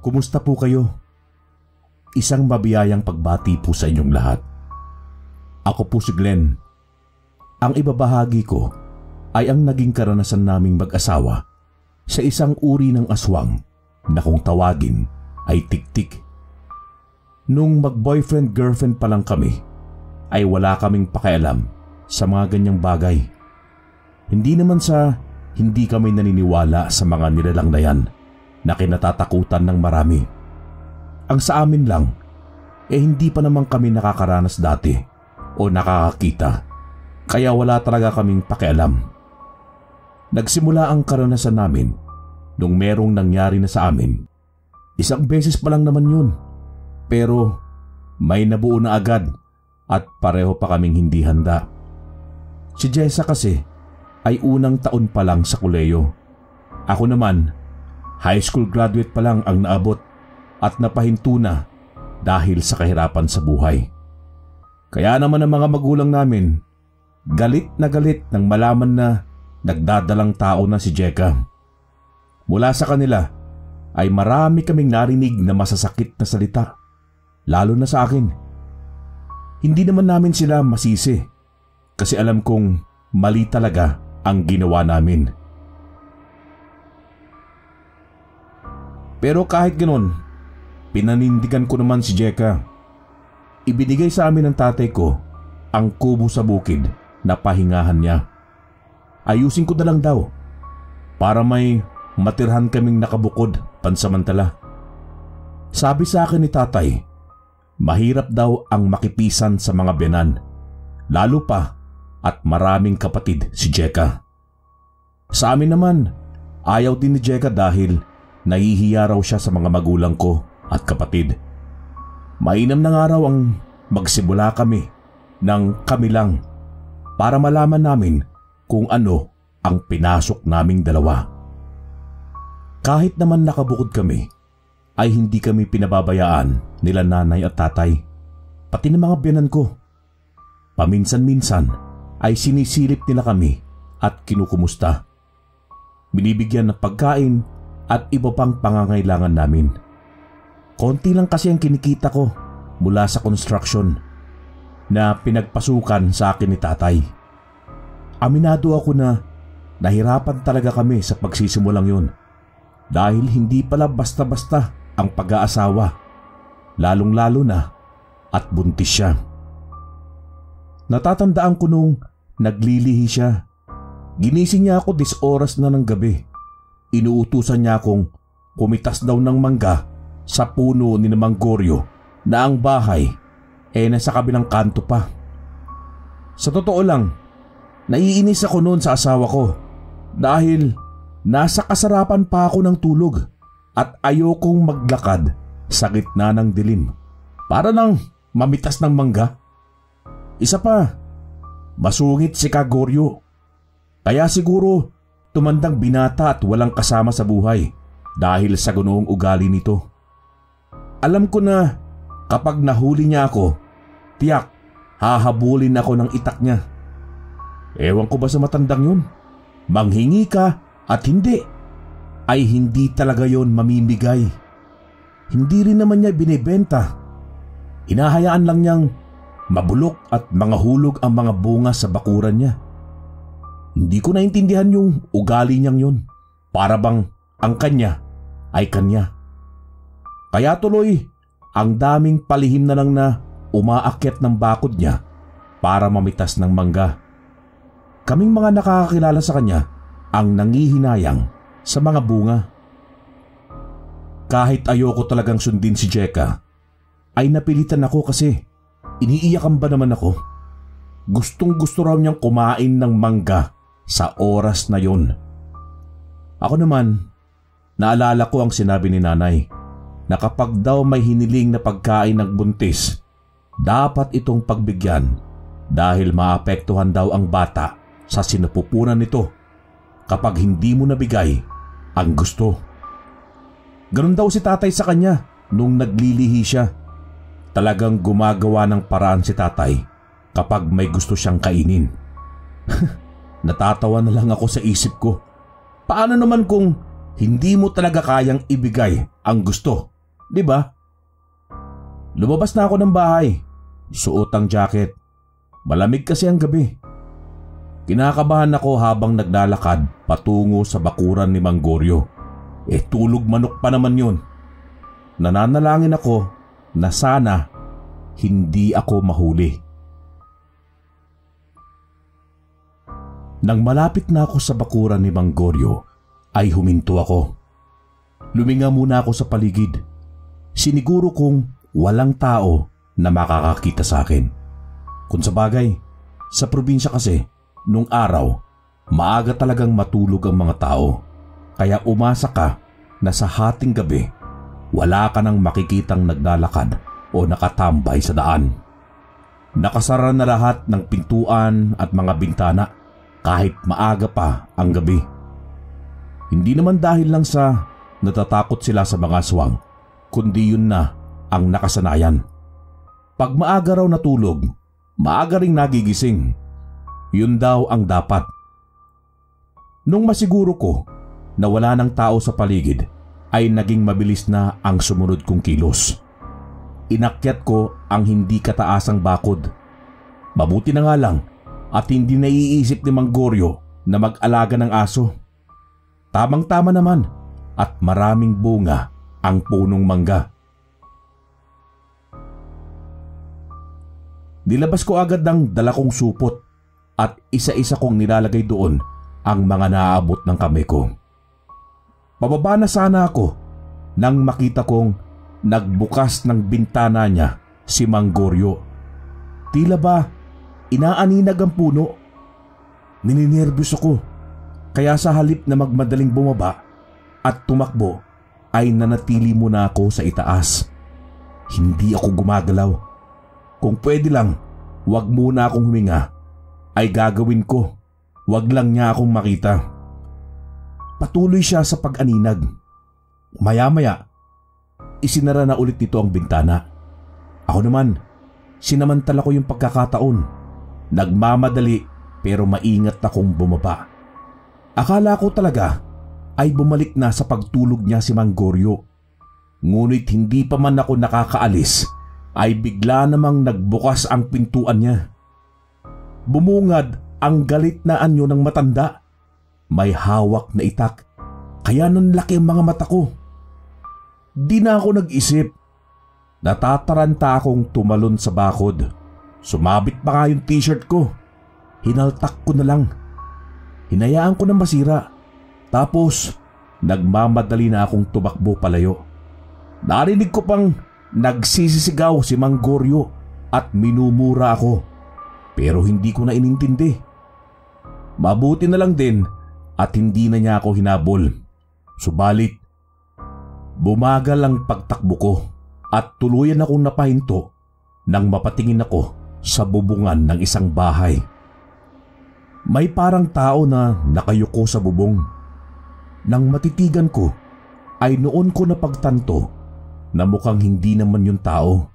Kumusta po kayo? Isang mabiyayang pagbati po sa inyong lahat. Ako po si Glenn. Ang ibabahagi ko ay ang naging karanasan naming mag-asawa sa isang uri ng aswang na kung tawagin ay tiktik. Nung mag-boyfriend-girlfriend pa lang kami, ay wala kaming pakialam sa mga ganyang bagay. Hindi naman sa hindi kami naniniwala sa mga nilalang na yan na kinatatakutan ng marami. Ang sa amin lang, hindi pa naman kami nakakaranas dati o nakakakita, kaya wala talaga kaming pakialam. Nagsimula ang karanasan namin nung merong nangyari na sa amin. Isang beses pa lang naman yun, pero may nabuo na agad at pareho pa kaming hindi handa. Si Jessa kasi ay unang taon pa lang sa koleyo. Ako naman, high school graduate pa lang ang naabot at napahinto na dahil sa kahirapan sa buhay. Kaya naman ang mga magulang namin, galit nang malaman na nagdadalang tao na si Jeka. Mula sa kanila ay marami kaming narinig na masasakit na salita, lalo na sa akin. Hindi naman namin sila masisi kasi alam kong mali talaga ang ginawa namin. Pero kahit ganoon, pinanindigan ko naman si Jeka. Ibinigay sa amin ng tatay ko ang kubo sa bukid na pahingahan niya. Ayusin ko na lang daw para may matirhan kaming nakabukod pansamantala. Sabi sa akin ni tatay, mahirap daw ang makipisan sa mga biyanan, lalo pa at maraming kapatid si Jeka. Sa amin naman, ayaw din ni Jeka dahil nahihiya raw siya sa mga magulang ko at kapatid. Mainam na nga raw ang magsimula kami ng kami lang para malaman namin kung ano ang pinasok naming dalawa. Kahit naman nakabukod kami, ay hindi kami pinababayaan nila nanay at tatay, pati ng mga biyanan ko. Paminsan-minsan ay sinisilip nila kami at kinukumusta. Binibigyan ng pagkain at iba pang pangangailangan namin. Konti lang kasi ang kinikita ko mula sa construction na pinagpasukan sa akin ni tatay. Aminado ako na nahirapan talaga kami sa pagsisimulang yun dahil hindi pala basta-basta ang pag-aasawa, lalong-lalo na at buntis siya. Natatandaan ko nung naglilihi siya. Ginising niya ako 10 oras na ng gabi. Inuutusan niya akong kumitas daw ng mangga sa puno ni Mang Goryo na ang bahay nasa kabilang kanto pa. Sa totoo lang, naiinis ako noon sa asawa ko dahil nasa kasarapan pa ako ng tulog at ayokong maglakad sa gitna ng dilim para nang mamitas ng mangga. Isa pa, masungit si Kagoryo. Kaya siguro tumandang binata at walang kasama sa buhay dahil sa ganoong ugali nito. Alam ko na kapag nahuli niya ako, tiyak hahabulin ako ng itak niya. Ewan ko ba sa matandang yun? Manghingi ka at hindi, ay hindi talaga yon mamimigay. Hindi rin naman niya binibenta. Hinahayaan lang niyang mabulok at mga hulog ang mga bunga sa bakuran niya. Hindi ko naintindihan yung ugali niyang yun. Para bang ang kanya ay kanya. Kaya tuloy, ang daming palihim na lang na umaakyat ng bakod niya para mamitas ng mangga. Kaming mga nakakakilala sa kanya ang nangihinayang sa mga bunga. Kahit ayoko talagang sundin si Jeka, ay napilitan ako kasi iniiyakan ba naman ako. Gustong gusto raw niyang kumain ng mangga sa oras na yon. Ako naman, naalala ko ang sinabi ni nanay na kapag daw may hiniling na pagkain ng buntis, dapat itong pagbigyan dahil maapektuhan daw ang bata sa sinapupunan nito kapag hindi mo nabigay ang gusto. Ganun daw si tatay sa kanya nung naglilihi siya. Talagang gumagawa ng paraan si tatay kapag may gusto siyang kainin. Natatawa na lang ako sa isip ko. Paano naman kung hindi mo talaga kayang ibigay ang gusto di ba? Lumabas na ako ng bahay. Suot ang jacket. Malamig kasi ang gabi. Kinakabahan ako habang naglalakad patungo sa bakuran ni Mang Goryo. Tulog manok pa naman yun. Nananalangin ako na sana hindi ako mahuli. Nang malapit na ako sa bakuran ni Mang Goryo, ay huminto ako. Luminga muna ako sa paligid. Siniguro kong walang tao na makakakita sa akin. Kung sa bagay, sa probinsya kasi, nung araw, maaga talagang matulog ang mga tao. Kaya umasa ka na sa hating gabi, wala ka nang makikitang naglalakad o nakatambay sa daan. Nakasara na lahat ng pintuan at mga bintana kahit maaga pa ang gabi. Hindi naman dahil lang sa natatakot sila sa mga aswang, kundi yun na ang nakasanayan. Pag maaga raw natulog, maaga ring nagigising. Yun daw ang dapat. Nung masiguro ko na wala ng tao sa paligid, ay naging mabilis na ang sumunod kong kilos. Inakyat ko ang hindi kataasang bakod. Mabuti na nga lang at hindi naiisip ni Mang Goryo na mag-alaga ng aso. Tamang-tama naman at maraming bunga ang punong mangga. Nilabas ko agad ng dala kong supot at isa-isa kong nilalagay doon ang mga naaabot ng kamay ko. Pababa na sana ako nang makita kong nagbukas ng bintana niya si Mang Goryo. Tila ba inaaninag ang puno? Nininervyos ako, kaya sa halip na magmadaling bumaba at tumakbo ay nanatili muna ako sa itaas. Hindi ako gumagalaw. Kung pwede lang, wag muna akong huminga, ay gagawin ko. Wag lang niya akong makita. Patuloy siya sa pag-aninag. Maya-maya, isinara na ulit nito ang bintana. Ako naman, sinamantala ko yung pagkakataon. Nagmamadali pero maingat akong bumaba. Akala ko talaga ay bumalik na sa pagtulog niya si Mang Goryo. Ngunit hindi pa man ako nakakaalis ay bigla namang nagbukas ang pintuan niya. Bumungad ang galit na anyo ng matanda. May hawak na itak, kaya nanlaki ang mga mata ko. Di na ako nag-isip. Natataranta akong tumalon sa bakod. Sumabit pa nga yung t-shirt ko. Hinaltak ko na lang. Hinayaan ko na masira. Tapos, nagmamadali na akong tumakbo palayo. Narinig ko pang nagsisisigaw si Mang Goryo at minumura ako. Pero hindi ko na inintindi. Mabuti na lang din at hindi na niya ako hinabol. Subalit, bumagal ang pagtakbo ko at tuluyan akong napahinto nang mapatingin ako sa bubungan ng isang bahay. May parang tao na nakayuko sa bubong. Nang matitigan ko, ay noon ko napagtanto na mukhang hindi naman yung tao.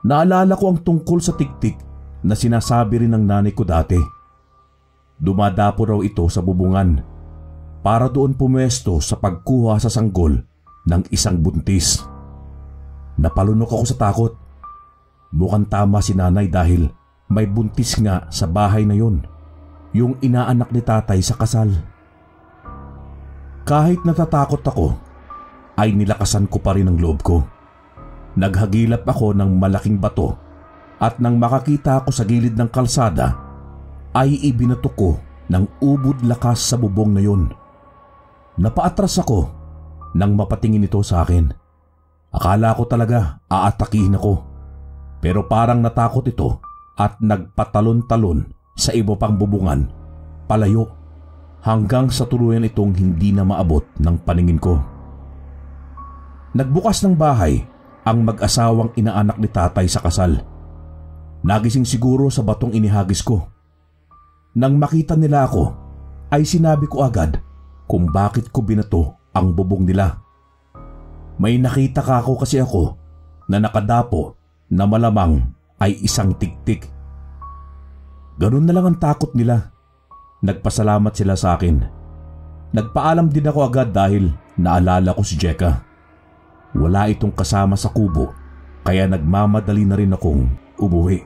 Naalala ko ang tungkol sa tiktik na sinasabi rin ng nanay ko dati. Dumadapo raw ito sa bubungan para doon pumwesto sa pagkuha sa sanggol ng isang buntis. Napalunok ako sa takot. Mukhang tama si nanay dahil may buntis nga sa bahay na yun, yung inaanak ni tatay sa kasal. Kahit natatakot ako, ay nilakasan ko pa rin ang loob ko. Naghagilap ako ng malaking bato at nang makakita ako sa gilid ng kalsada, ay ibinato ko ng ubod lakas sa bubong na yun. Napaatras ako nang mapatingin ito sa akin. Akala ko talaga aatakihin ako, pero parang natakot ito at nagpatalon-talon sa iba pang bubungan, palayo, hanggang sa tuluyan itong hindi na maabot ng paningin ko. Nagbukas ng bahay ang mag-asawang inaanak ni tatay sa kasal. Nagising siguro sa batong inihagis ko. Nang makita nila ako, ay sinabi ko agad kung bakit ko binato ang bubong nila. May nakita ka ako kasi ako na nakadapo na malamang ay isang tiktik. Ganun na lang ang takot nila. Nagpasalamat sila sa akin. Nagpaalam din ako agad dahil naalala ko si Jeka. wala itong kasama sa kubo kaya nagmamadali na rin akong umuwi.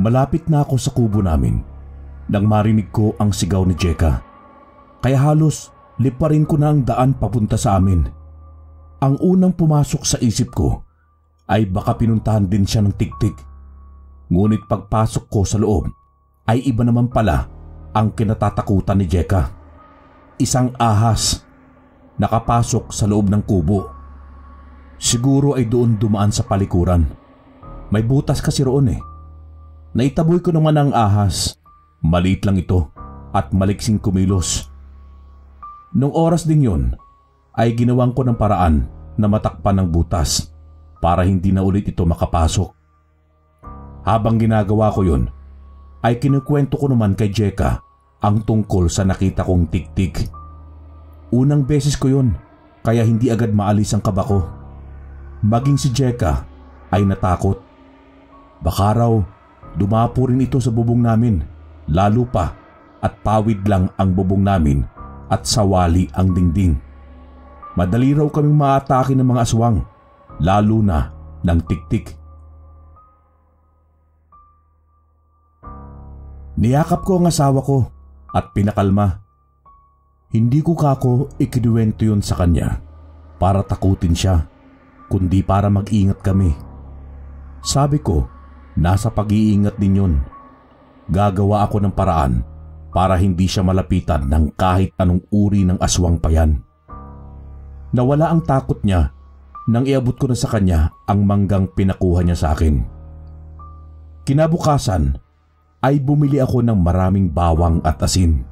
Malapit na ako sa kubo namin nang marinig ko ang sigaw ni Jeka. Kaya halos liparin ko na ang daan papunta sa amin. Ang unang pumasok sa isip ko ay baka pinuntahan din siya ng tiktik. Ngunit pagpasok ko sa loob ay iba naman pala ang kinatatakutan ni Jeka. Isang ahas nakapasok sa loob ng kubo. Siguro ay doon dumaan sa palikuran. May butas kasi roon eh. Naitaboy ko naman ang ahas. Maliit lang ito at maliksing kumilos. Nung oras ding yun ay ginawang ko ng paraan na matakpan ng butas para hindi na ulit ito makapasok. Habang ginagawa ko yun ay kinukwento ko naman kay Jeka ang tungkol sa nakita kong tiktik. Unang beses ko yun kaya hindi agad maalis ang kaba ko. Maging si Jeka ay natakot. Baka raw dumapo rin ito sa bubong namin, lalo pa at pawid lang ang bubong namin at sawali ang dingding. Madali raw kaming maatake ng mga aswang, lalo na ng tiktik. Niyakap ko ang asawa ko at pinakalma. Hindi ko kako ikinuwento yun sa kanya para takutin siya, kundi para mag-ingat kami. Sabi ko, nasa pag-iingat din yun. Gagawa ako ng paraan para hindi siya malapitan ng kahit anong uri ng aswang pa yan. Nawala ang takot niya nang iabot ko na sa kanya ang manggang pinakuha niya sa akin. Kinabukasan ay bumili ako ng maraming bawang at asin.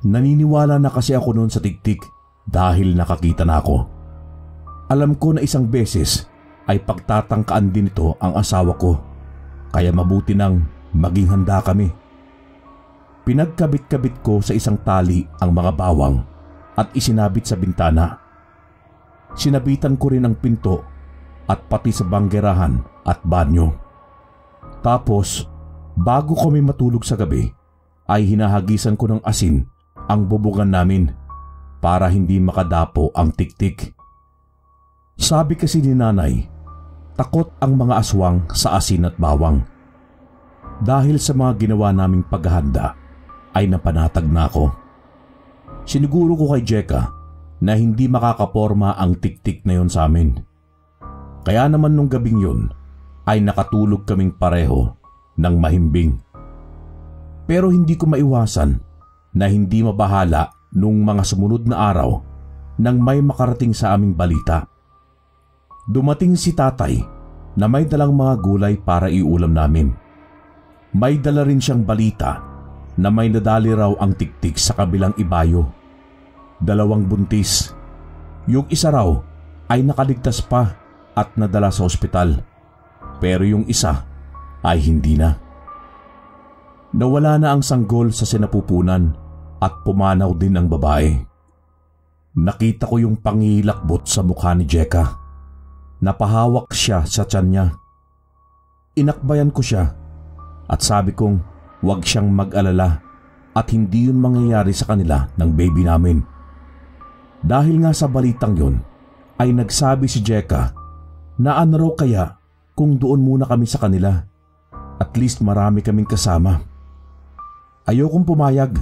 Naniniwala na kasi ako noon sa tiktik dahil nakakita na ako. Alam ko na isang beses ay pagtatangkaan din ito ang asawa ko, kaya mabuti nang maging handa kami. Pinagkabit-kabit ko sa isang tali ang mga bawang at isinabit sa bintana. Sinabitan ko rin ang pinto at pati sa banggerahan at banyo. Tapos, bago kami matulog sa gabi, ay hinahagisan ko ng asin ang bubungan namin para hindi makadapo ang tiktik. Sabi kasi ni nanay, takot ang mga aswang sa asin at bawang. Dahil sa mga ginawa naming paghahanda, ay napanatag na ako. Siniguro ko kay Jeka na hindi makakaporma ang tiktik na yon sa amin. Kaya naman nung gabing yun ay nakatulog kaming pareho ng mahimbing. Pero hindi ko maiwasan na hindi mabahala nung mga sumunod na araw nang may makarating sa aming balita. Dumating si tatay na may dalang mga gulay para iulam namin. May dala rin siyang balita na may nadali raw ang tiktik sa kabilang ibayo. 2 buntis. Yung isa raw ay nakaligtas pa at nadala sa ospital. Pero yung isa ay hindi na. Nawala na ang sanggol sa sinapupunan at pumanaw din ang babae. Nakita ko yung pangilakbot sa mukha ni Jeka. Napahawak siya sa tiyan niya. Inakbayan ko siya at sabi kong huwag siyang mag-alala at hindi yun mangyayari sa kanila ng baby namin. Dahil nga sa balitang yun ay nagsabi si Jeka na ano raw kaya kung doon muna kami sa kanila. At least marami kaming kasama. Ayokong pumayag.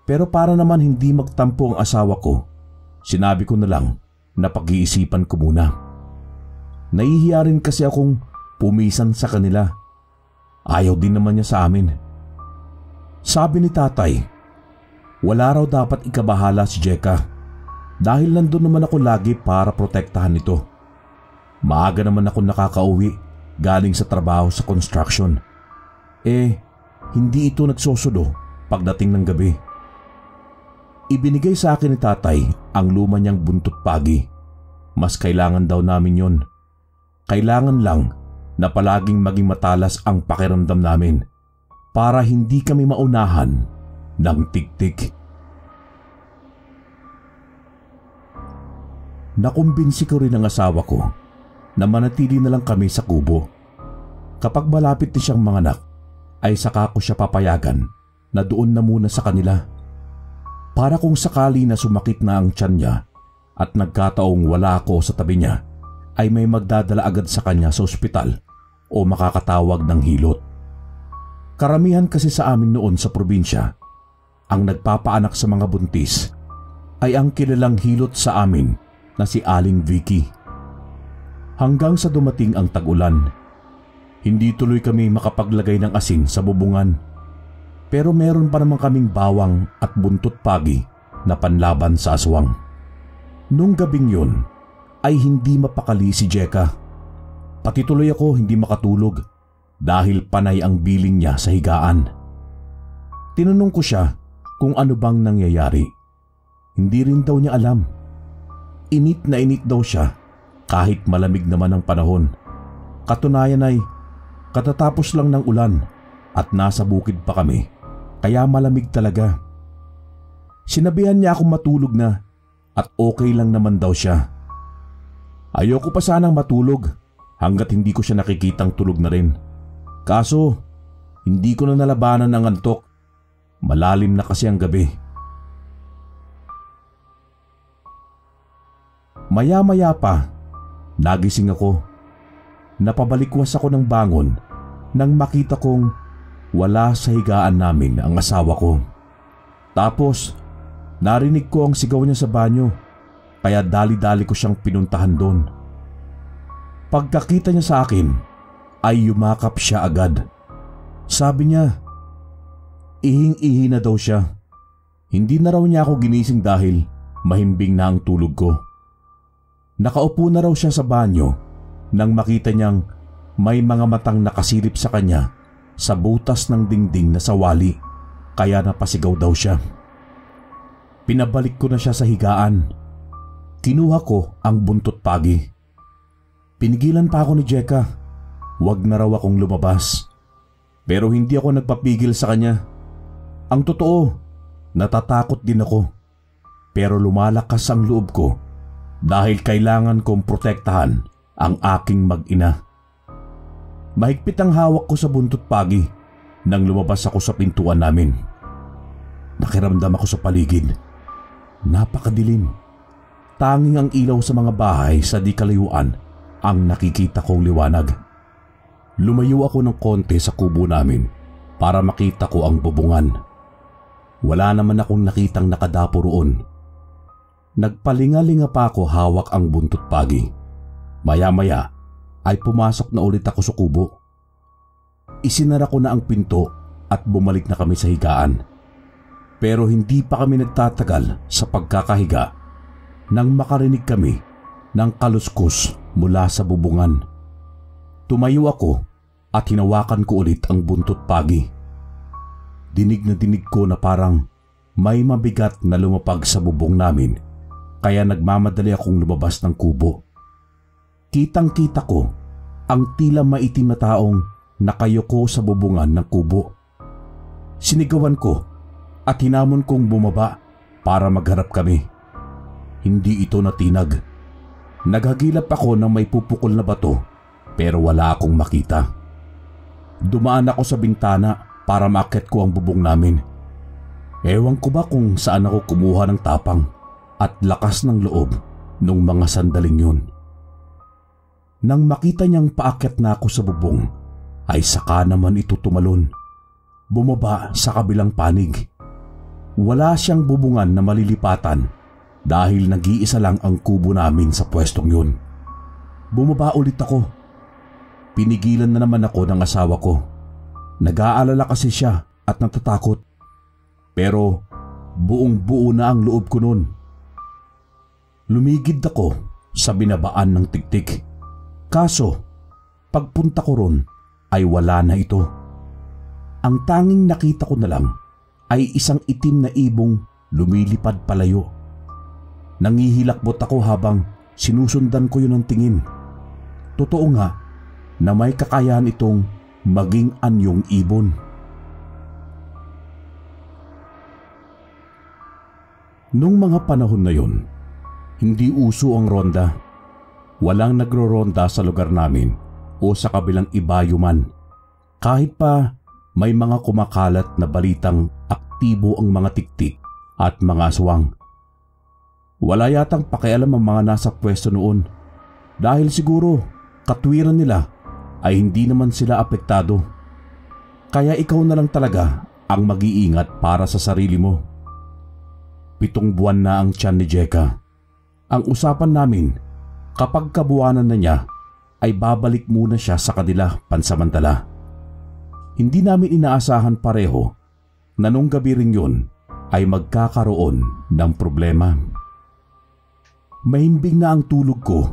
Pero para naman hindi magtampo ang asawa ko, sinabi ko na lang na pag-iisipan ko muna. Nahihiya rin kasi akong pumisan sa kanila. Ayaw din naman niya sa amin. Sabi ni tatay, wala raw dapat ikabahala si Jeka dahil nandun naman ako lagi para protektahan ito. Maaga naman ako nakakauwi galing sa trabaho sa construction. Hindi ito nagsosodo pagdating ng gabi. Ibinigay sa akin ni tatay ang luma niyang buntot pagi. Mas kailangan daw namin yon. Kailangan lang na palaging maging matalas ang pakiramdam namin para hindi kami maunahan ng tiktik. Nakumbinsi ko rin ang asawa ko na manatili na lang kami sa kubo. Kapag malapit na siyang manganak, ay saka ko siya papayagan na doon na muna sa kanila. Para kung sakali na sumakit na ang tiyan niya at nagkataong wala ako sa tabi niya, ay may magdadala agad sa kanya sa ospital o makakatawag ng hilot. Karamihan kasi sa amin noon sa probinsya, ang nagpapaanak sa mga buntis ay ang kilalang hilot sa amin na si Aling Vicky. Hanggang sa dumating ang tag-ulan, hindi tuloy kami makapaglagay ng asin sa bubungan. Pero meron pa naman kaming bawang at buntot pagi na panlaban sa aswang. Nung gabing yun ay hindi mapakali si Jeka. Pati tuloy ako hindi makatulog dahil panay ang biling niya sa higaan. Tinanong ko siya kung ano bang nangyayari. Hindi rin daw niya alam. Init na init daw siya kahit malamig naman ang panahon. Katunayan ay katatapos lang ng ulan at nasa bukid pa kami. Kaya malamig talaga. Sinabihan niya akong matulog na at okay lang naman daw siya. Ayoko pa sanang matulog hanggat hindi ko siya nakikitang tulog na rin. Kaso, hindi ko na nalabanan ang antok. Malalim na kasi ang gabi. Maya-maya pa, nagising ako. Napabalikwas ako ng bangon nang makita kong wala sa higaan namin ang asawa ko. Tapos, narinig ko ang sigaw niya sa banyo, kaya dali-dali ko siyang pinuntahan doon. Pagkakita niya sa akin, ay yumakap siya agad. Sabi niya, ihing-ihi na daw siya. Hindi na raw niya ako ginising dahil mahimbing na ang tulog ko. Nakaupo na raw siya sa banyo nang makita niyang may mga matang nakasilip sa kanya sa butas ng dingding na sawali, kaya napasigaw daw siya. Pinabalik ko na siya sa higaan. Kinuha ko ang buntot pagi. Pinigilan pa ako ni Jeka. Huwag na raw akong lumabas. Pero hindi ako nagpapigil sa kanya. Ang totoo, natatakot din ako. Pero lumalakas ang loob ko dahil kailangan kong protektahan ang aking mag-ina. Mahigpit ang hawak ko sa buntot pagi nang lumabas ako sa pintuan namin. Nakiramdam ako sa paligid. Napakadilim. Tanging ang ilaw sa mga bahay sa di kalayuan ang nakikita kong liwanag. Lumayo ako ng konti sa kubo namin para makita ko ang bubungan. Wala naman akong nakitang nakadapo roon. Nagpalinga-linga pa ako hawak ang buntot pagi. Maya-maya ay pumasok na ulit ako sa kubo. Isinara ko na ang pinto at bumalik na kami sa higaan. Pero hindi pa kami nagtatagal sa pagkakahiga nang makarinig kami ng kaluskos mula sa bubungan. Tumayo ako at hinawakan ko ulit ang buntot pagi. Dinig na dinig ko na parang may mabigat na lumapag sa bubong namin, kaya nagmamadali akong lumabas ng kubo. Kitang-kita ko ang tila maitim na taong nakayuko sa bubungan ng kubo. Sinigawan ko at hinamon kong bumaba para magharap kami. Hindi ito natinag. Naghagilap ako ng may pupukol na bato pero wala akong makita. Dumaan ako sa bintana para maakyat ko ang bubong namin. Ewan ko ba kung saan ako kumuha ng tapang at lakas ng loob nung mga sandaling yun. Nang makita niyang paakyat na ako sa bubong, ay saka naman ito tumalon. Bumaba sa kabilang panig. Wala siyang bubungan na malilipatan dahil nag-iisa lang ang kubo namin sa pwestong yun. Bumaba ulit ako. Pinigilan na naman ako ng asawa ko. Nag-aalala kasi siya at natatakot. Pero buong-buo na ang loob ko noon. Lumigid ako sa binabaan ng tiktik. Kaso, pagpunta ko ron ay wala na ito. Ang tanging nakita ko na lang ay isang itim na ibong lumilipad palayo. Nangihilakbot ako habang sinusundan ko yun ng tingin. Totoo nga na may kakayahan itong maging anyong ibon. Nung mga panahon na yun, hindi uso ang ronda. Walang nagro-ronda sa lugar namin o sa kabilang ibayo man. Kahit pa may mga kumakalat na balitang aktibo ang mga tiktik at mga aswang. Wala yatang pakialam ang mga nasa pwesto noon dahil siguro katwiran nila ay hindi naman sila apektado. Kaya ikaw na lang talaga ang mag-iingat para sa sarili mo. 7 buwan na ang tiyan ni Jeka. Ang usapan namin, kapag kabuwanan na niya, ay babalik muna siya sa kanila pansamantala. Hindi namin inaasahan pareho na nung gabi rin yun ay magkakaroon ng problema. Mahimbing na ang tulog ko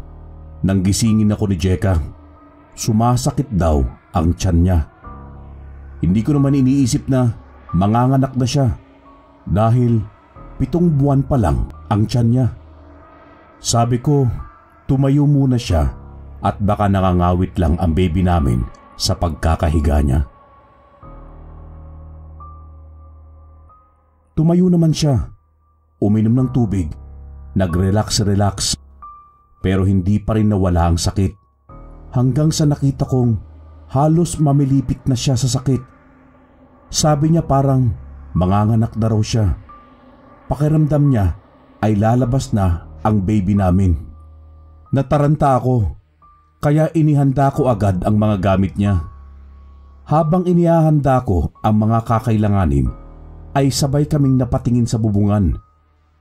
nang gisingin ako ni Jeka. Sumasakit daw ang tiyan niya. Hindi ko naman iniisip na manganganak na siya dahil 7 buwan pa lang ang tiyan niya. Sabi ko, tumayo muna siya at baka nakangawit lang ang baby namin sa pagkakahiga niya. Tumayo naman siya, uminom ng tubig, nag-relax, pero hindi pa rin nawala ang sakit hanggang sa nakita kong halos mamilipit na siya sa sakit. Sabi niya parang manganganak na raw siya. Pakiramdam niya ay lalabas na ang baby namin. Nataranta ako, kaya inihanda ko agad ang mga gamit niya. Habang inihahanda ko ang mga kakailanganin, ay sabay kaming napatingin sa bubungan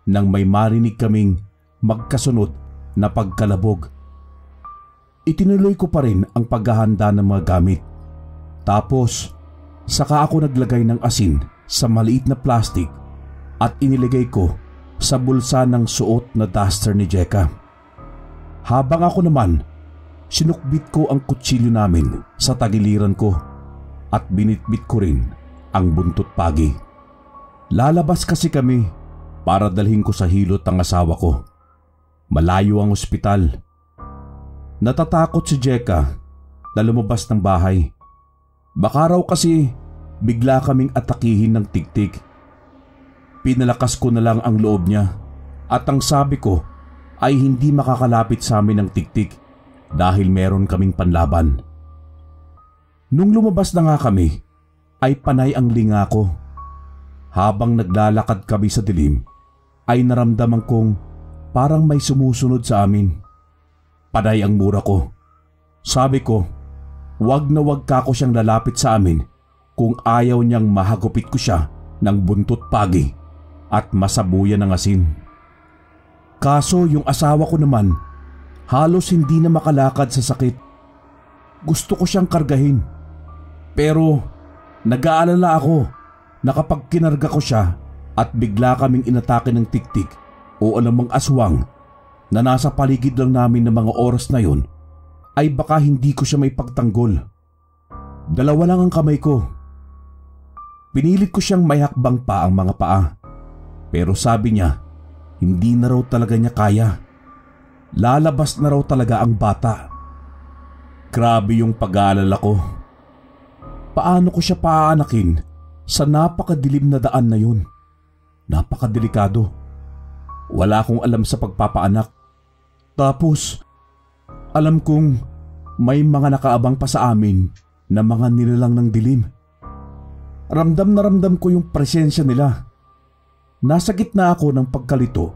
nang may marinig kaming magkasunod na pagkalabog. Itinuloy ko pa rin ang paghahanda ng mga gamit. Tapos, saka ako naglagay ng asin sa maliit na plastic at inilagay ko sa bulsa ng suot na duster ni Jeka. Habang ako naman, sinukbit ko ang kutsilyo namin sa tagiliran ko at binitbit ko rin ang buntot pagi. Lalabas kasi kami para dalhin ko sa hilot ang asawa ko. Malayo ang ospital. Natatakot si Jeka na lumabas ng bahay. Baka raw kasi bigla kaming atakihin ng tiktik. Pinalakas ko na lang ang loob niya at ang sabi ko ay hindi makakalapit sa amin ng tiktik dahil meron kaming panlaban. Nung lumabas na nga kami ay panay ang linga ko. Habang naglalakad kami sa dilim ay naramdaman kong parang may sumusunod sa amin. Panay ang mura ko. Sabi ko, wag na wag ka ko siyang lalapit sa amin kung ayaw niyang mahagupit ko siya ng buntot pagi at masabuyan ng asin. Kaso yung asawa ko naman halos hindi na makalakad sa sakit. Gusto ko siyang kargahin pero nag-aalala ako na kapag kinarga ko siya at bigla kaming inatake ng tiktik o anumang aswang na nasa paligid lang namin ng mga oras na yon, ay baka hindi ko siya may pagtanggol. 2 lang ang kamay ko. Pinilit ko siyang may hakbang pa ang mga paa. Pero sabi niya, hindi na raw talaga niya kaya. Lalabas na raw talaga ang bata. Grabe yung pag-aalala ko. Paano ko siya paaanakin sa napakadilim na daan na yun? Napakadelikado. Wala akong alam sa pagpapaanak. Tapos, alam kong may mga nakaabang pa sa amin na mga nilalang ng dilim. Ramdam na ramdam ko yung presensya nila. Nasa gitna ako ng pagkalito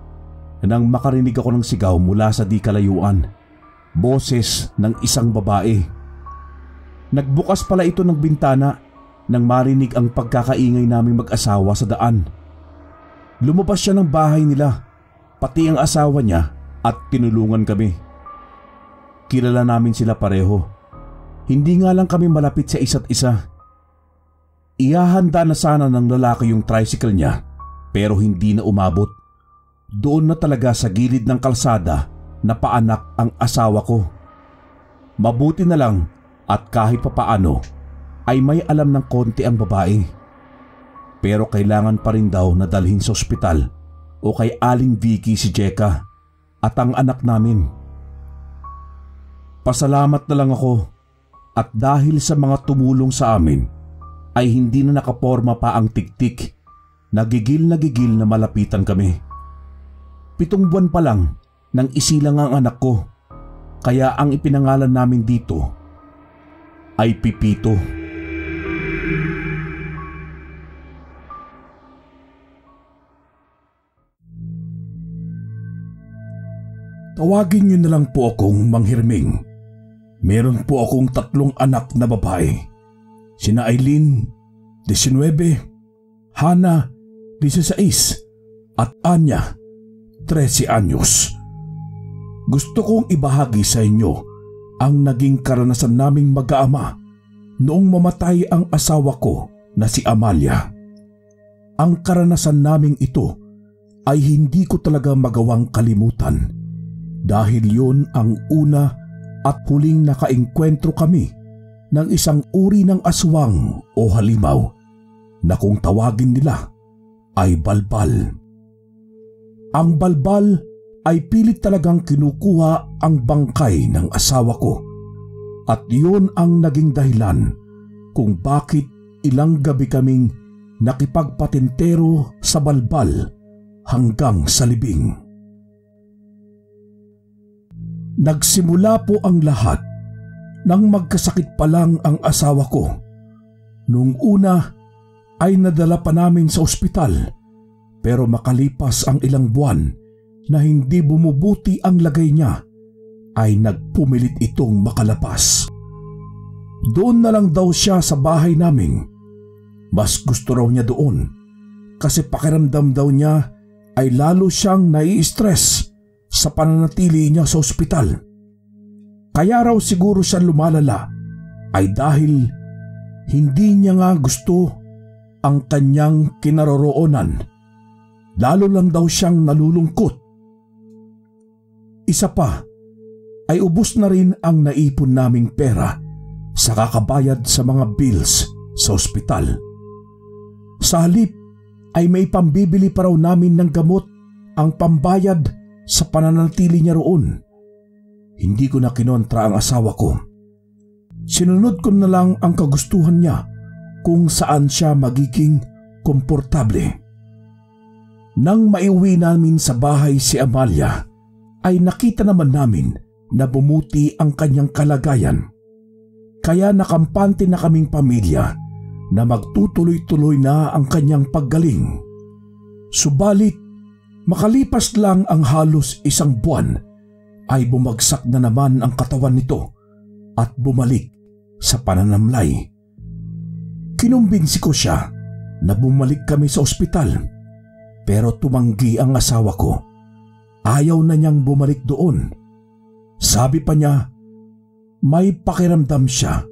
nang makarinig ako ng sigaw mula sa di kalayuan. Boses ng isang babae. Nagbukas pala ito ng bintana nang marinig ang pagkakaingay naming mag-asawa sa daan. Lumabas siya ng bahay nila, pati ang asawa niya, at tinulungan kami. Kilala namin sila pareho. Hindi nga lang kami malapit sa isa't isa. Ihahanda na sana ng lalaki yung tricycle niya pero hindi na umabot. Doon na talaga sa gilid ng kalsada na paanak ang asawa ko. Mabuti na lang at kahit papaano ay may alam ng konti ang babae. Pero kailangan pa rin daw na dalhin sa ospital o kay Aling Vicky si Jeka at ang anak namin. Pasalamat na lang ako at dahil sa mga tumulong sa amin ay hindi na nakaporma pa ang tiktik. Nagigil na malapitan kami. 7 buwan pa lang nang isilang ang anak ko, kaya ang ipinangalan namin dito ay Pipito. Tawagin niyo na lang po akong Mang Hirming. Meron po akong 3 anak na babae. Sina Aileen, 19, Hana, 16, at Anya, 13 anyos. Gusto kong ibahagi sa inyo ang naging karanasan naming mag-aama noong mamatay ang asawa ko na si Amalia. Ang karanasan naming ito ay hindi ko talaga magawang kalimutan dahil yun ang una at huling nakaengkwentro kami ng isang uri ng aswang o halimaw na kung tawagin nila ay balbal. Ang balbal ay pilit talagang kinukuha ang bangkay ng asawa ko at yun ang naging dahilan kung bakit ilang gabi kaming nakipagpatintero sa balbal hanggang sa libing. Nagsimula po ang lahat nang magkasakit pa lang ang asawa ko. Noong una ay nadala pa namin sa ospital pero makalipas ang ilang buwan na hindi bumubuti ang lagay niya ay nagpumilit itong makalapas. Doon na lang daw siya sa bahay naming. Mas gusto raw niya doon kasi pakiramdam daw niya ay lalo siyang nai-stress sa pananatili niya sa ospital. Kaya raw siguro siya lumalala ay dahil hindi niya nga gusto ang kanyang kinaroroonan. Lalo lang daw siyang nalulungkot. Isa pa ay ubos na rin ang naipon naming pera sa kakabayad sa mga bills sa ospital. Sa halip ay may pambibili pa raw namin ng gamot ang pambayad sa pananatili niya roon. Hindi ko na kinontra ang asawa ko. Sinunod ko na lang ang kagustuhan niya kung saan siya magiging komportable. Nang maiuwi namin sa bahay si Amalia, ay nakita naman namin na bumuti ang kanyang kalagayan. Kaya nakampante na kaming pamilya na magtutuloy-tuloy na ang kanyang paggaling. Subalit, makalipas lang ang halos 1 buwan ay bumagsak na naman ang katawan nito at bumalik sa pananamlay. Kinumbinsi ko siya na bumalik kami sa ospital pero tumanggi ang asawa ko. Ayaw na niyang bumalik doon. Sabi pa niya, may pakiramdam siya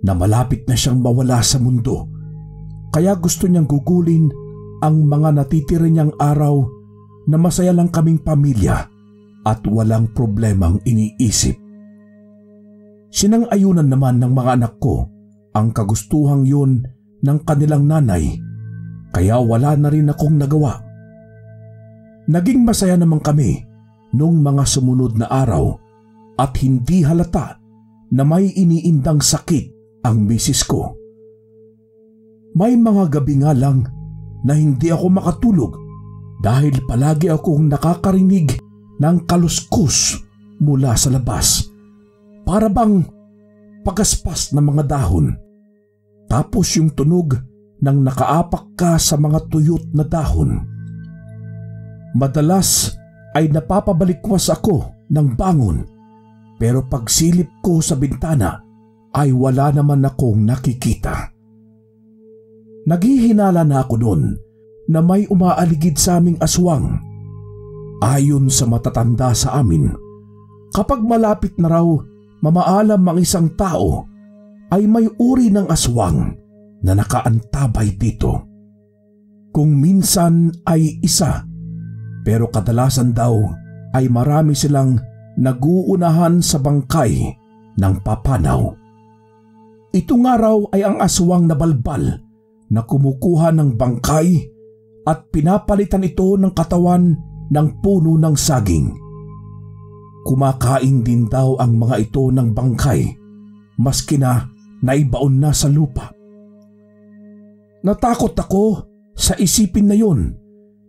na malapit na siyang mawala sa mundo kaya gusto niyang gugulin ang mga natitira niyang araw na masaya lang kaming pamilya at walang problemang iniisip. Sinang-ayunan naman ng mga anak ko ang kagustuhang yun ng kanilang nanay kaya wala na rin akong nagawa. Naging masaya naman kami nung mga sumunod na araw at hindi halata na may iniindang sakit ang misis ko. May mga gabi nga lang na hindi ako makatulog dahil palagi akong nakakarinig ng kaluskus mula sa labas. Para bang pagaspas ng mga dahon. Tapos yung tunog ng nakaapak ka sa mga tuyot na dahon. Madalas ay napapabalikwas ako ng bangon pero pagsilip ko sa bintana ay wala naman akong nakikita. Naghihinala na ako noon na may umaaligid sa aming aswang. Ayon sa matatanda sa amin, kapag malapit na raw mamaalam ang isang tao, ay may uri ng aswang na nakaantabay dito. Kung minsan ay isa, pero kadalasan daw ay marami silang naguunahan sa bangkay ng papanaw. Ito nga raw ay ang aswang na balbal na kumukuha ng bangkay at pinapalitan ito ng katawan ng puno ng saging. Kumakain din daw ang mga ito ng bangkay maski na naibaon na sa lupa. Natakot ako sa isipin na yun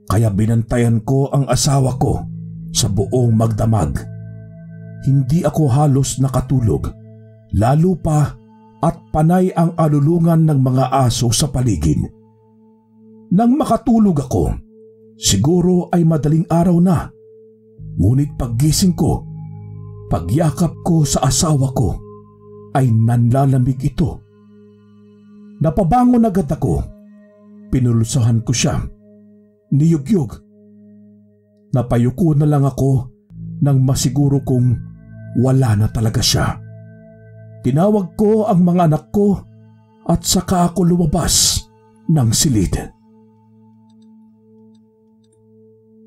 kaya binantayan ko ang asawa ko sa buong magdamag. Hindi ako halos nakatulog lalo pa at panay ang alulungan ng mga aso sa paligid. Nang makatulog ako, siguro ay madaling araw na, Ngunit paggising ko, pagyakap ko sa asawa ko, ay nanlalamig ito. Napabangon agad ako. Pinulusahan ko siya. Niyugyug. Napayuko na lang ako nang masiguro kong wala na talaga siya. Tinawag ko ang mga anak ko at saka ako lumabas ng silid.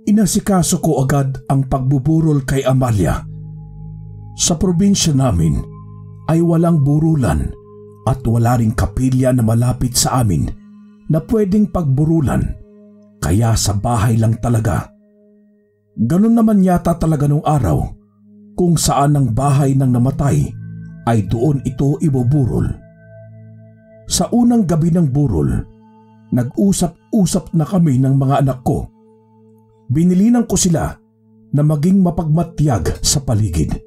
Inasikaso ko agad ang pagbuburol kay Amalia. Sa probinsya namin ay walang burulan at wala ring kapilya na malapit sa amin na pwedeng pagburulan, kaya sa bahay lang talaga. Ganun naman yata talaga nung araw, kung saan ang bahay ng namatay ay doon ito ibuburol. Sa unang gabi ng burol, nag-usap-usap na kami ng mga anak ko. Binilinan ko sila na maging mapagmatyag sa paligid.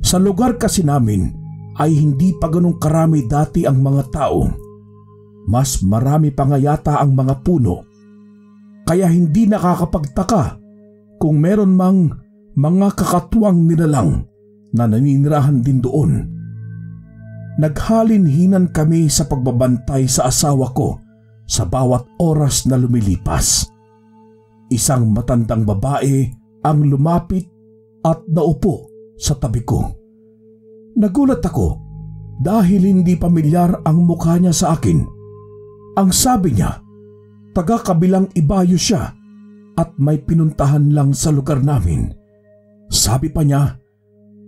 Sa lugar kasi namin ay hindi pa ganong karami dati ang mga tao. Mas marami pa nga yata ang mga puno. Kaya hindi nakakapagtaka kung meron mang mga kakatuwang nilalang na naninirahan din doon. Naghalinhinan kami sa pagbabantay sa asawa ko sa bawat oras na lumilipas. Isang matandang babae ang lumapit at naupo sa tabi ko. Nagulat ako dahil hindi pamilyar ang mukha niya sa akin. Ang sabi niya, taga-kabilang ibayo siya at may pinuntahan lang sa lugar namin. Sabi pa niya,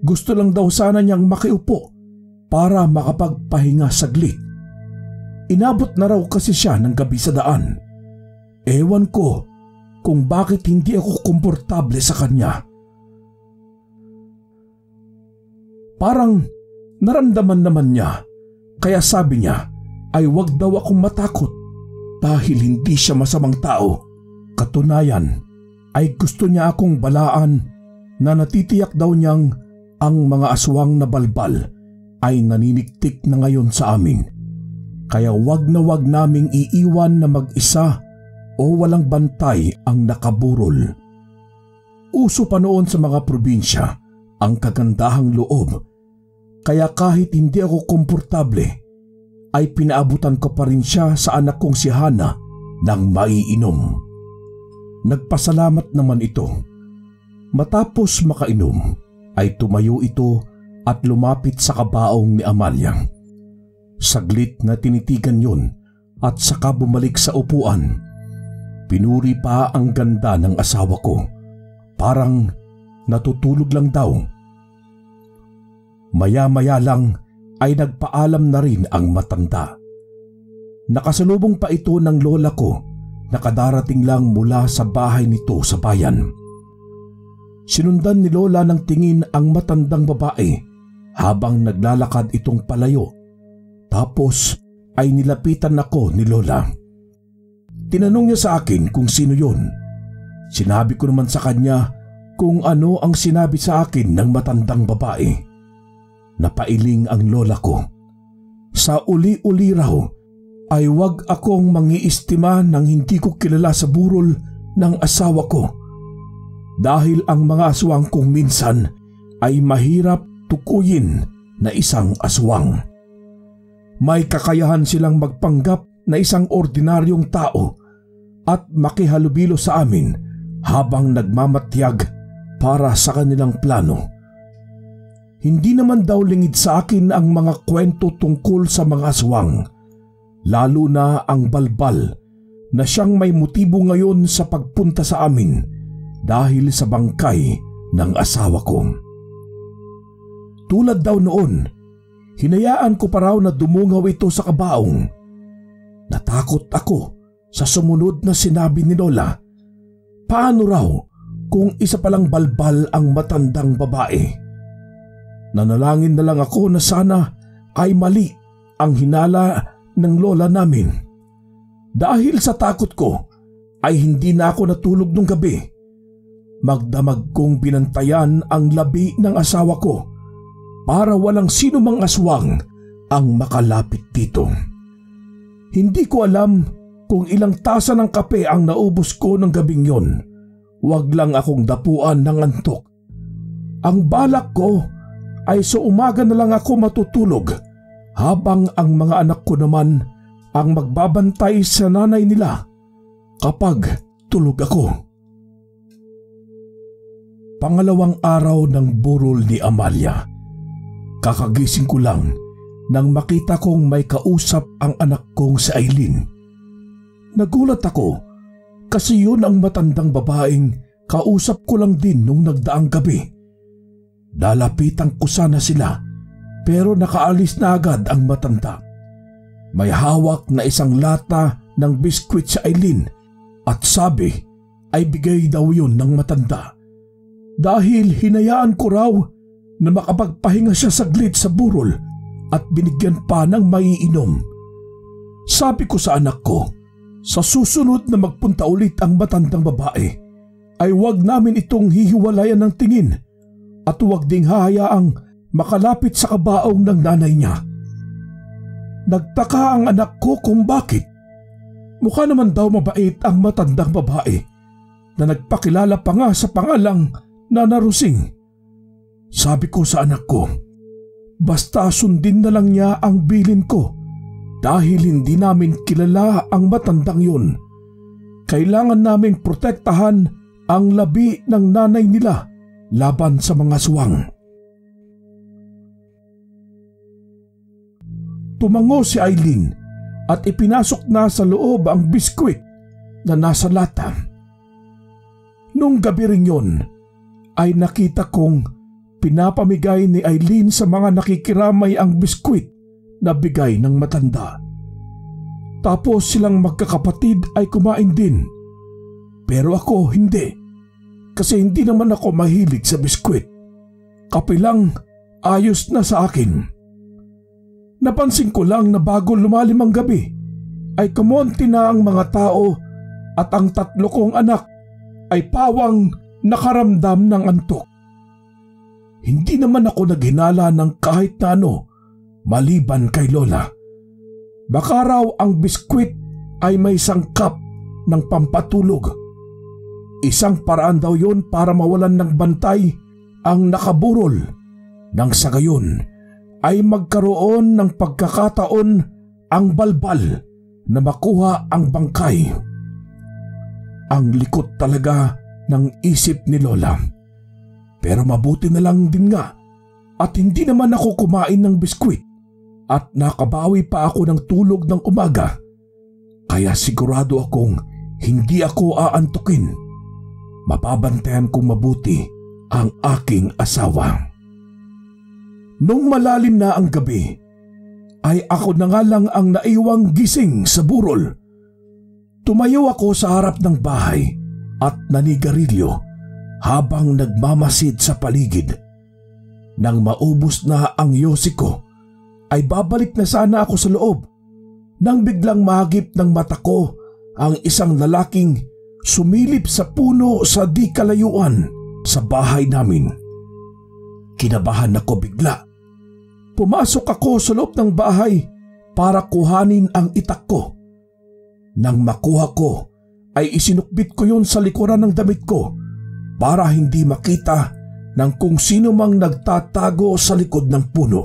gusto lang daw sana niyang makiupo para makapagpahinga saglit. Inabot na raw kasi siya ng gabi sa daan. Ewan ko kung bakit hindi ako komportable sa kanya. Parang naramdaman naman niya, kaya sabi niya ay wag daw akong matakot dahil hindi siya masamang tao. Katunayan ay gusto niya akong balaan na natitiyak daw niyang ang mga aswang na balbal ay naniniktik na ngayon sa amin. Kaya wag na wag naming iiwan na mag-isa o walang bantay ang nakaburol. Uso pa noon sa mga probinsya ang kagandahang loob, kaya kahit hindi ako komportable ay pinaabutan ko pa rin siya sa anak kong si Hana ng maiinom. Nagpasalamat naman ito. Matapos makainom ay tumayo ito at lumapit sa kabaong ni Amalia. Saglit na tinitigan yun at saka bumalik sa upuan. Pinuri pa ang ganda ng asawa ko. Parang natutulog lang daw. Maya-maya lang ay nagpaalam na rin ang matanda. Nakasalubong pa ito ng lola ko na kadarating lang mula sa bahay nito sa bayan. Sinundan ni lola ng tingin ang matandang babae habang naglalakad itong palayo. Tapos ay nilapitan ako ni lola. Tinanong niya sa akin kung sino yun. Sinabi ko naman sa kanya kung ano ang sinabi sa akin ng matandang babae. Napailing ang lola ko. Sa uli-uli raw ay wag akong mangiistima ng hindi ko kilala sa burol ng asawa ko. Dahil ang mga aswang kong minsan ay mahirap tukuyin na isang aswang. May kakayahan silang magpanggap na isang ordinaryong tao at makihalubilo sa amin habang nagmamatyag para sa kanilang plano. Hindi naman daw lingid sa akin ang mga kwento tungkol sa mga aswang, lalo na ang balbal na siyang may motibo ngayon sa pagpunta sa amin dahil sa bangkay ng asawa ko. Tulad daw noon, hinayaan ko pa raw na dumungaw ito sa kabaong. Natakot ako sa sumunod na sinabi ni lola. Paano raw kung isa palang balbal ang matandang babae? Nanalangin na lang ako na sana ay mali ang hinala ng lola namin. Dahil sa takot ko ay hindi na ako natulog nung gabi. Magdamag kong binantayan ang labi ng asawa ko para walang sino mang aswang ang makalapit dito. Hindi ko alam kung ilang tasa ng kape ang naubos ko ng gabing yon. wag lang akong dapuan ng antok. Ang balak ko ay sa umaga na lang ako matutulog habang ang mga anak ko naman ang magbabantay sa nanay nila kapag tulog ako. Pangalawang araw ng burol ni Amalia. Kakagising ko lang nang makita kong may kausap ang anak kong si Aileen. Nagulat ako kasi yun ang matandang babaeng kausap ko lang din nung nagdaang gabi. Lalapitan ko sana sila pero nakaalis na agad ang matanda. May hawak na isang lata ng biskwit si Aileen at sabi ay bigay daw yun ng matanda. Dahil hinayaan ko raw na makapagpahinga siya saglit sa burol at binigyan pa ng maiinom. Sabi ko sa anak ko, sa susunod na magpunta ulit ang matandang babae, ay huwag namin itong hihiwalayan ng tingin at huwag ding hahayaang makalapit sa kabaong ng nanay niya. Nagtaka ang anak ko kung bakit. Mukha naman daw mabait ang matandang babae na nagpakilala pa nga sa pangalang Nana Rusing. Sabi ko sa anak ko, basta sundin na lang niya ang bilin ko dahil hindi namin kilala ang matandang yun. Kailangan naming protektahan ang labi ng nanay nila laban sa mga suwang. Tumango si Aileen at ipinasok na sa loob ang biskwit na nasa lata. Nung gabi rin yun, ay nakita kong pinapamigay ni Aileen sa mga nakikiramay ang biskwit na bigay ng matanda. Tapos silang magkakapatid ay kumain din. Pero ako hindi, kasi hindi naman ako mahilig sa biskwit. Kape lang, ayos na sa akin. Napansin ko lang na bago lumalim ang gabi, ay kumonti na ang mga tao at ang 3 kong anak ay pawang nakaramdam ng antok. Hindi naman ako naghinala ng kahit na ano maliban kay Lola. Baka raw ang biskwit ay may sangkap ng pampatulog. Isang paraan daw yun para mawalan ng bantay ang nakaburol. Nang sa gayon ay magkaroon ng pagkakataon ang balbal na makuha ang bangkay. Ang likot talaga ng isip ni Lola. Pero mabuti na lang din nga at hindi naman ako kumain ng biskwit at nakabawi pa ako ng tulog ng umaga. Kaya sigurado akong hindi ako aantukin. Mapabantayan kong mabuti ang aking asawa. Nung malalim na ang gabi, ay ako na nga lang ang naiwang gising sa burol. Tumayo ako sa harap ng bahay at nanigarilyo habang nagmamasid sa paligid. Nang maubos na ang yosi ko, ay babalik na sana ako sa loob nang biglang mahagip ng mata ko ang isang lalaking sumilip sa puno sa di kalayuan sa bahay namin. Kinabahan ako bigla. Pumasok ako sa loob ng bahay para kuhanin ang itak ko. Nang makuha ko, ay isinukbit ko yun sa likuran ng damit ko para hindi makita ng kung sino mang nagtatago sa likod ng puno.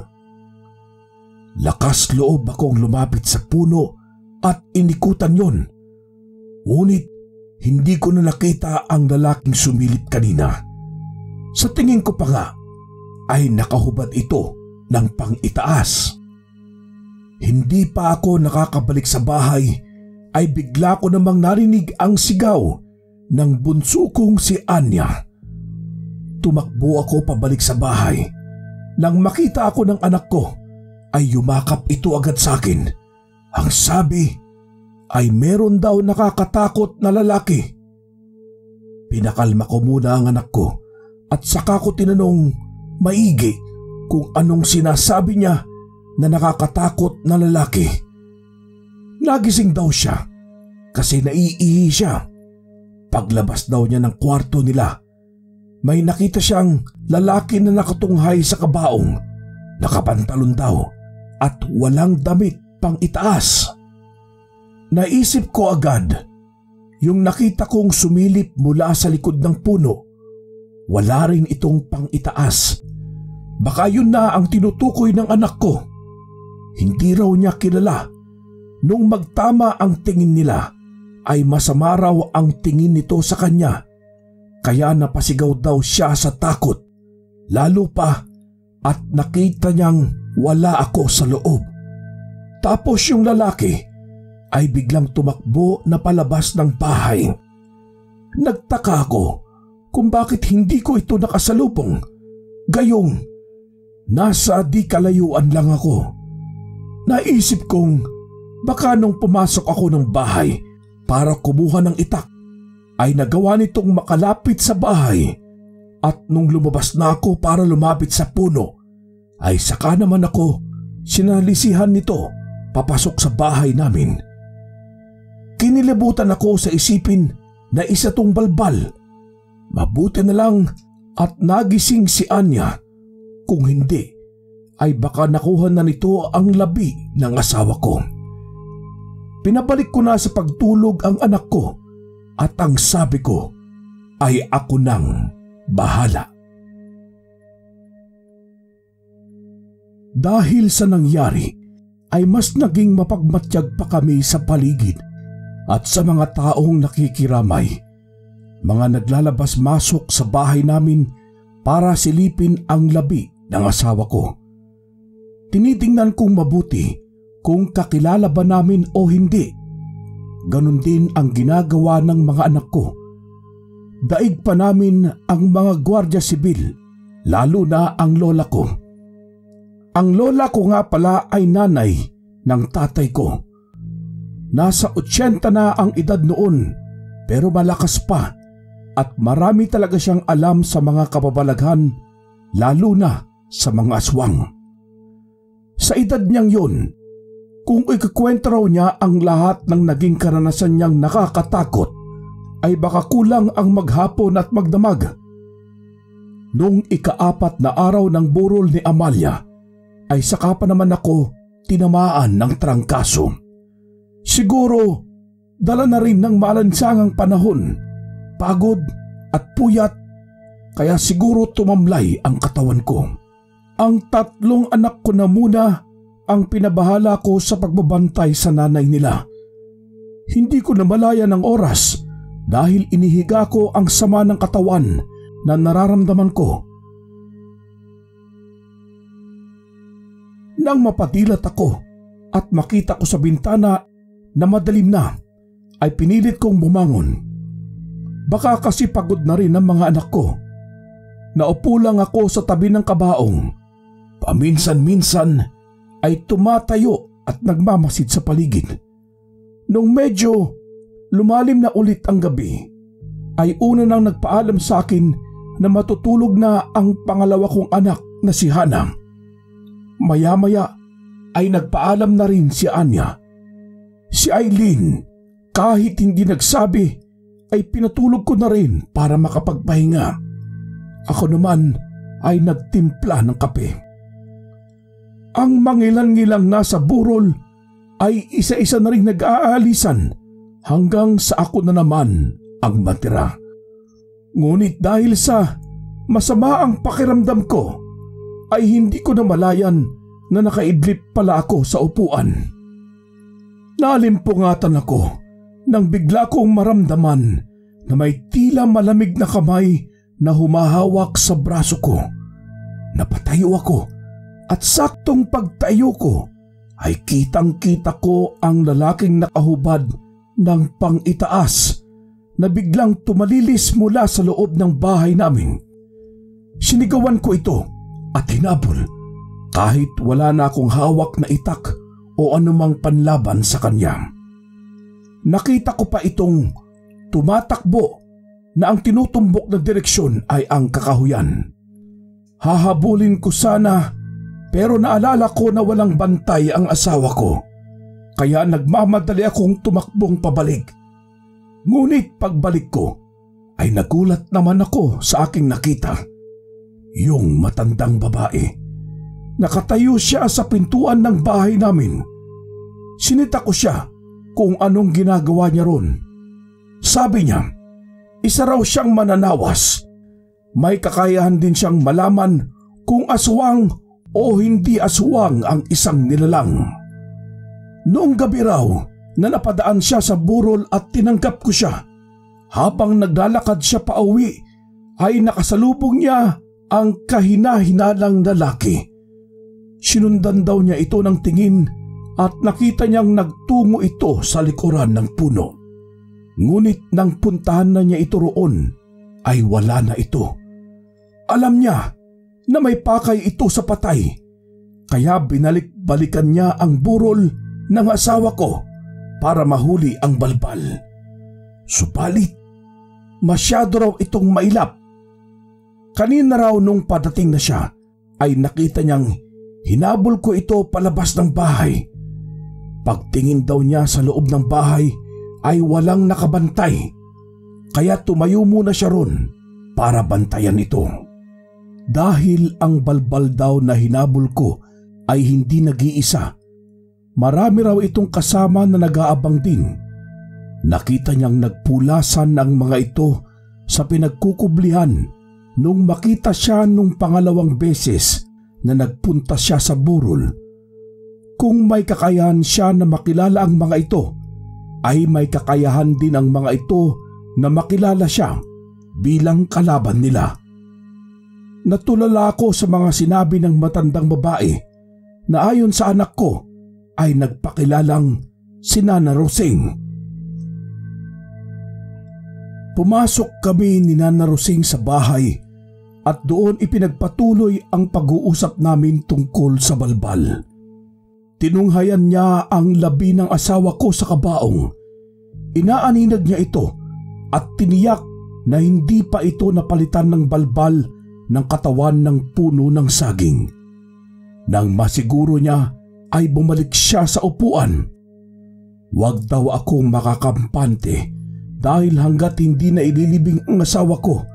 Lakas loob akong lumapit sa puno at inikutan yon. Ngunit hindi ko na nakita ang lalaking sumilip kanina. Sa tingin ko pa nga ay nakahubad ito ng pang-itaas. Hindi pa ako nakakabalik sa bahay ay bigla ko namang narinig ang sigaw ng bunso kong si Anya. Tumakbo ako pabalik sa bahay. Nang makita ako ng anak ko, ay yumakap ito agad sa akin. Ang sabi ay meron daw nakakatakot na lalaki. Pinakalma ko muna ang anak ko at saka ko tinanong maigi kung anong sinasabi niya na nakakatakot na lalaki. Nagising daw siya kasi naiihi siya. Paglabas daw niya ng kwarto nila, may nakita siyang lalaki na nakatunghay sa kabaong, nakapantalon daw at walang damit pang itaas. Naisip ko agad, yung nakita kong sumilip mula sa likod ng puno, wala rin itong pang-itaas. Baka yun na ang tinutukoy ng anak ko. Hindi raw niya kilala. Nung magtama ang tingin nila, ay masama raw ang tingin nito sa kanya. Kaya napasigaw daw siya sa takot. Lalo pa at nakita niyang wala ako sa loob. Tapos yung lalaki ay biglang tumakbo na palabas ng bahay. Nagtaka ako kung bakit hindi ko ito nakasalubong. Gayong nasa di kalayuan lang ako. Naisip kong baka nung pumasok ako ng bahay para kumuha ng itak ay nagawa nitong makalapit sa bahay, at nung lumabas na ako para lumapit sa puno ay saka naman ako sinalisihan nito papasok sa bahay namin. Kinilabutan ako sa isipin na isa tong balbal. Mabuti na lang at nagising si Anya. Kung hindi, ay baka nakuha na nito ang labi ng asawa ko. Pinabalik ko na sa pagtulog ang anak ko at ang sabi ko ay ako nang bahala. Dahil sa nangyari ay mas naging mapagmatyag pa kami sa paligid at sa mga taong nakikiramay. Mga naglalabas-masok sa bahay namin para silipin ang labi ng asawa ko. Tinitingnan kong mabuti kung kakilala ba namin o hindi. Ganon din ang ginagawa ng mga anak ko. Daig pa namin ang mga gwardiya sibil, lalo na ang lola ko. Ang lola ko nga pala ay nanay ng tatay ko. Nasa 80 na ang edad noon, pero malakas pa at marami talaga siyang alam sa mga kababalaghan, lalo na sa mga aswang. Sa edad niyang yun, kung ikukwento raw niya ang lahat ng naging karanasan niyang nakakatakot, ay baka kulang ang maghapon at magdamag. Nung ika-4 na araw ng burol ni Amalia, ay saka pa naman ako tinamaan ng trangkaso. Siguro, dala na rin ng malansangang panahon, pagod at puyat, kaya siguro tumamlay ang katawan ko. Ang 3 anak ko na muna ang pinabahala ko sa pagbabantay sa nanay nila. Hindi ko namalayan ng oras dahil inihiga ko ang sama ng katawan na nararamdaman ko. Nang mapadilat ako at makita ko sa bintana na madilim na, ay pinilit kong bumangon. Baka kasi pagod na rin ang mga anak ko. Naupo lang ako sa tabi ng kabaong. Paminsan-minsan ay tumatayo at nagmamasid sa paligid. Nung medyo lumalim na ulit ang gabi, ay una nang nagpaalam sa akin na matutulog na ang pangalawa kong anak na si Hana. Maya-maya ay nagpaalam na rin si Anya. Si Aileen, kahit hindi nagsabi, ay pinatulog ko na rin para makapagpahinga. Ako naman ay nagtimpla ng kape. Ang mangilan-ngilang nasa burol ay isa-isa na rin nag-aalisan hanggang sa ako na naman ang matira. Ngunit dahil sa masama ang pakiramdam ko, ay hindi ko namalayan na nakaidlip pala ako sa upuan. Nalimpungatan ako nang bigla kong maramdaman na may tila malamig na kamay na humahawak sa braso ko. Napatayo ako at saktong pagtayo ko ay kitang-kita ko ang lalaking nakahubad ng pang-itaas na biglang tumalilis mula sa loob ng bahay namin. Sinigawan ko ito at hinabol kahit wala na akong hawak na itak o anumang panlaban sa kanya. Nakita ko pa itong tumatakbo na ang tinutumbok na direksyon ay ang kakahuyan. Hahabulin ko sana pero naalala ko na walang bantay ang asawa ko, kaya nagmamadali akong tumakbong pabalik. Ngunit pagbalik ko ay nagulat naman ako sa aking nakita. Yung matandang babae. Nakatayo siya sa pintuan ng bahay namin. Sinita ko siya kung anong ginagawa niya ron. Sabi niya, isa raw siyang mananawas. May kakayahan din siyang malaman kung aswang o hindi aswang ang isang nilalang. Noong gabi raw na napadaan siya sa burol at tinanggap ko siya, habang naglalakad siya pauwi ay nakasalubong niya ang kahina-hinalang lalaki. Sinundan daw niya ito ng tingin at nakita niyang nagtungo ito sa likuran ng puno. Ngunit nang puntahan na niya ito roon ay wala na ito. Alam niya na may pakay ito sa patay, kaya binalik-balikan niya ang burol ng asawa ko para mahuli ang balbal. Subalit, masyado raw itong mailap. Kanina raw nung padating na siya ay nakita niyang hinabol ko ito palabas ng bahay. Pagtingin daw niya sa loob ng bahay ay walang nakabantay, kaya tumayo muna siya ron para bantayan ito. Dahil ang balbal daw na hinabol ko ay hindi nag-iisa, marami raw itong kasama na nag-aabang din. Nakita niyang nagpulasan ang mga ito sa pinagkukublihan nung makita siya nung pangalawang beses na nagpunta siya sa burol. Kung may kakayahan siya na makilala ang mga ito, ay may kakayahan din ang mga ito na makilala siya bilang kalaban nila. Natulala ako sa mga sinabi ng matandang babae na ayon sa anak ko ay nagpakilalang si Nana Rosing. Pumasok kami ni Nana Rosing sa bahay at doon ipinagpatuloy ang pag-uusap namin tungkol sa balbal. Tinunghayan niya ang labi ng asawa ko sa kabaong. Inaaninag niya ito at tiniyak na hindi pa ito napalitan ng balbal ng katawan ng puno ng saging. Nang masiguro niya ay bumalik siya sa upuan. Huwag daw akong makakampante dahil hanggat hindi na ililibing ang asawa ko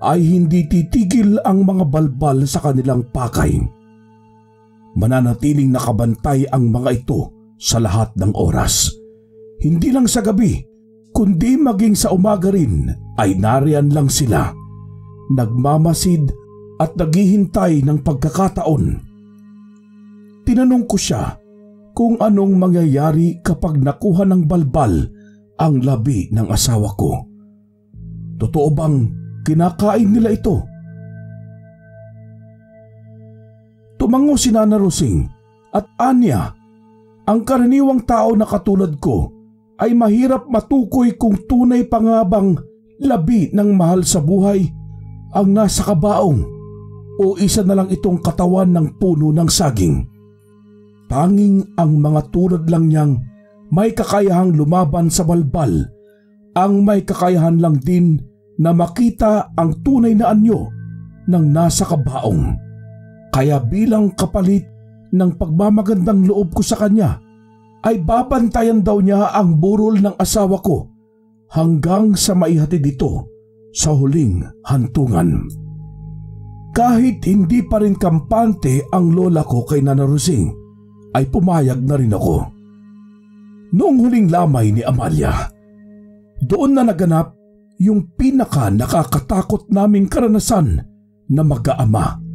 ay hindi titigil ang mga balbal sa kanilang pakay. Mananatiling nakabantay ang mga ito sa lahat ng oras. Hindi lang sa gabi, kundi maging sa umaga rin ay nariyan lang sila. Nagmamasid at naghihintay ng pagkakataon. Tinanong ko siya kung anong mangyayari kapag nakuha ng balbal ang labi ng asawa ko. Totoo bang kinakain nila ito? Tumango si Nana Rosing at anya, ang karaniwang tao na katulad ko ay mahirap matukoy kung tunay pa nga bang labi ng mahal sa buhay ang nasa kabaong o isa na lang itong katawan ng puno ng saging. Tanging ang mga tulad lang niyang may kakayahang lumaban sa balbal, ang may kakayahan lang din na makita ang tunay na anyo ng nasa kabaong. Kaya bilang kapalit ng pagmamagandang loob ko sa kanya, ay babantayan daw niya ang burol ng asawa ko hanggang sa maihatid ito sa huling hantungan. Kahit hindi pa rin kampante ang lola ko kay Nana Rosing, ay pumayag na rin ako. Noong huling lamay ni Amalia, doon na naganap yung pinaka nakakatakot naming karanasan na mag-aama.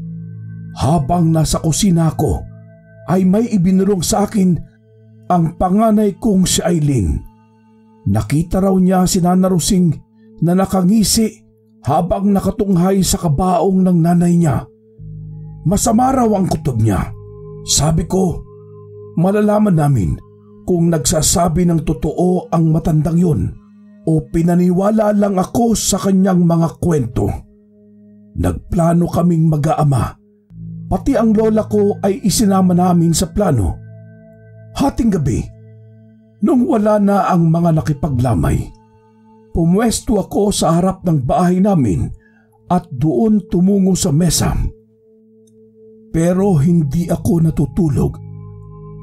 Habang nasa kusina ako, ay may ibinulong sa akin ang panganay kong si Aileen. Nakita raw niya si Nana Rosing na nakangisi habang nakatunghay sa kabaong ng nanay niya. Masama raw ang kutob niya. Sabi ko, malalaman namin kung nagsasabi ng totoo ang matandang yun o pinaniwala lang ako sa kanyang mga kwento. Nagplano kaming mag-aama. Pati ang lola ko ay isinama namin sa plano. Hating gabi, nung wala na ang mga nakipaglamay, pumwesto ako sa harap ng bahay namin at doon tumungo sa mesa. Pero hindi ako natutulog.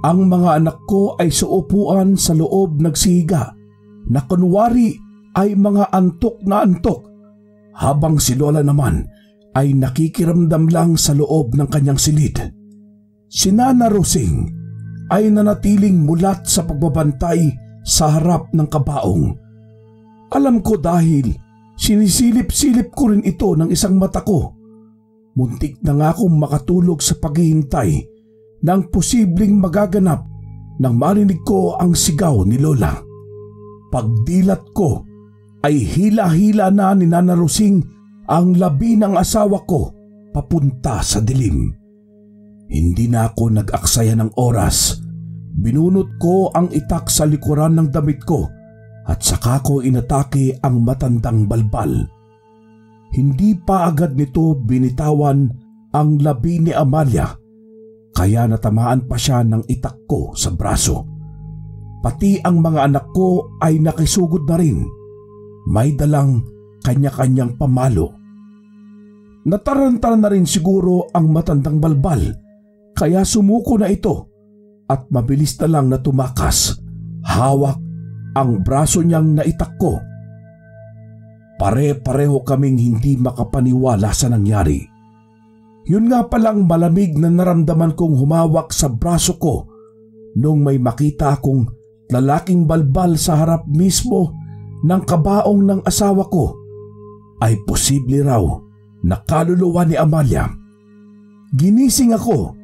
Ang mga anak ko ay sa upuan sa loob nagsihiga na kunwari ay mga antok na antok, habang si lola naman ay nakikiramdam lang sa loob ng kanyang silid. Si Nana Rosing ay nanatiling mulat sa pagbabantay sa harap ng kabaong. Alam ko dahil sinisilip-silip ko rin ito ng isang mata ko. Muntik na nga akong makatulog sa paghihintay ng posibleng magaganap nang marinig ko ang sigaw ni Lola. Pagdilat ko ay hila-hila na ni Nana Rosing ang labi ng asawa ko papunta sa dilim. Hindi na ako nag-aksaya ng oras. Binunot ko ang itak sa likuran ng damit ko at saka ko inatake ang matandang balbal. Hindi pa agad nito binitawan ang labi ni Amalia, kaya natamaan pa siya ng itak ko sa braso. Pati ang mga anak ko ay nakisugod na rin. May dalang kanya-kanyang pamalo. Nataranta na rin siguro ang matandang balbal, kaya sumuko na ito at mabilis na lang na tumakas. Hawak ang braso niyang naitak ko. Pare-pareho kaming hindi makapaniwala sa nangyari. Yun nga palang malamig na naramdaman kong humawak sa braso ko nung may makita akong lalaking balbal sa harap mismo ng kabaong ng asawa ko. Ay posible raw na kaluluwa ni Amalia. Ginising ako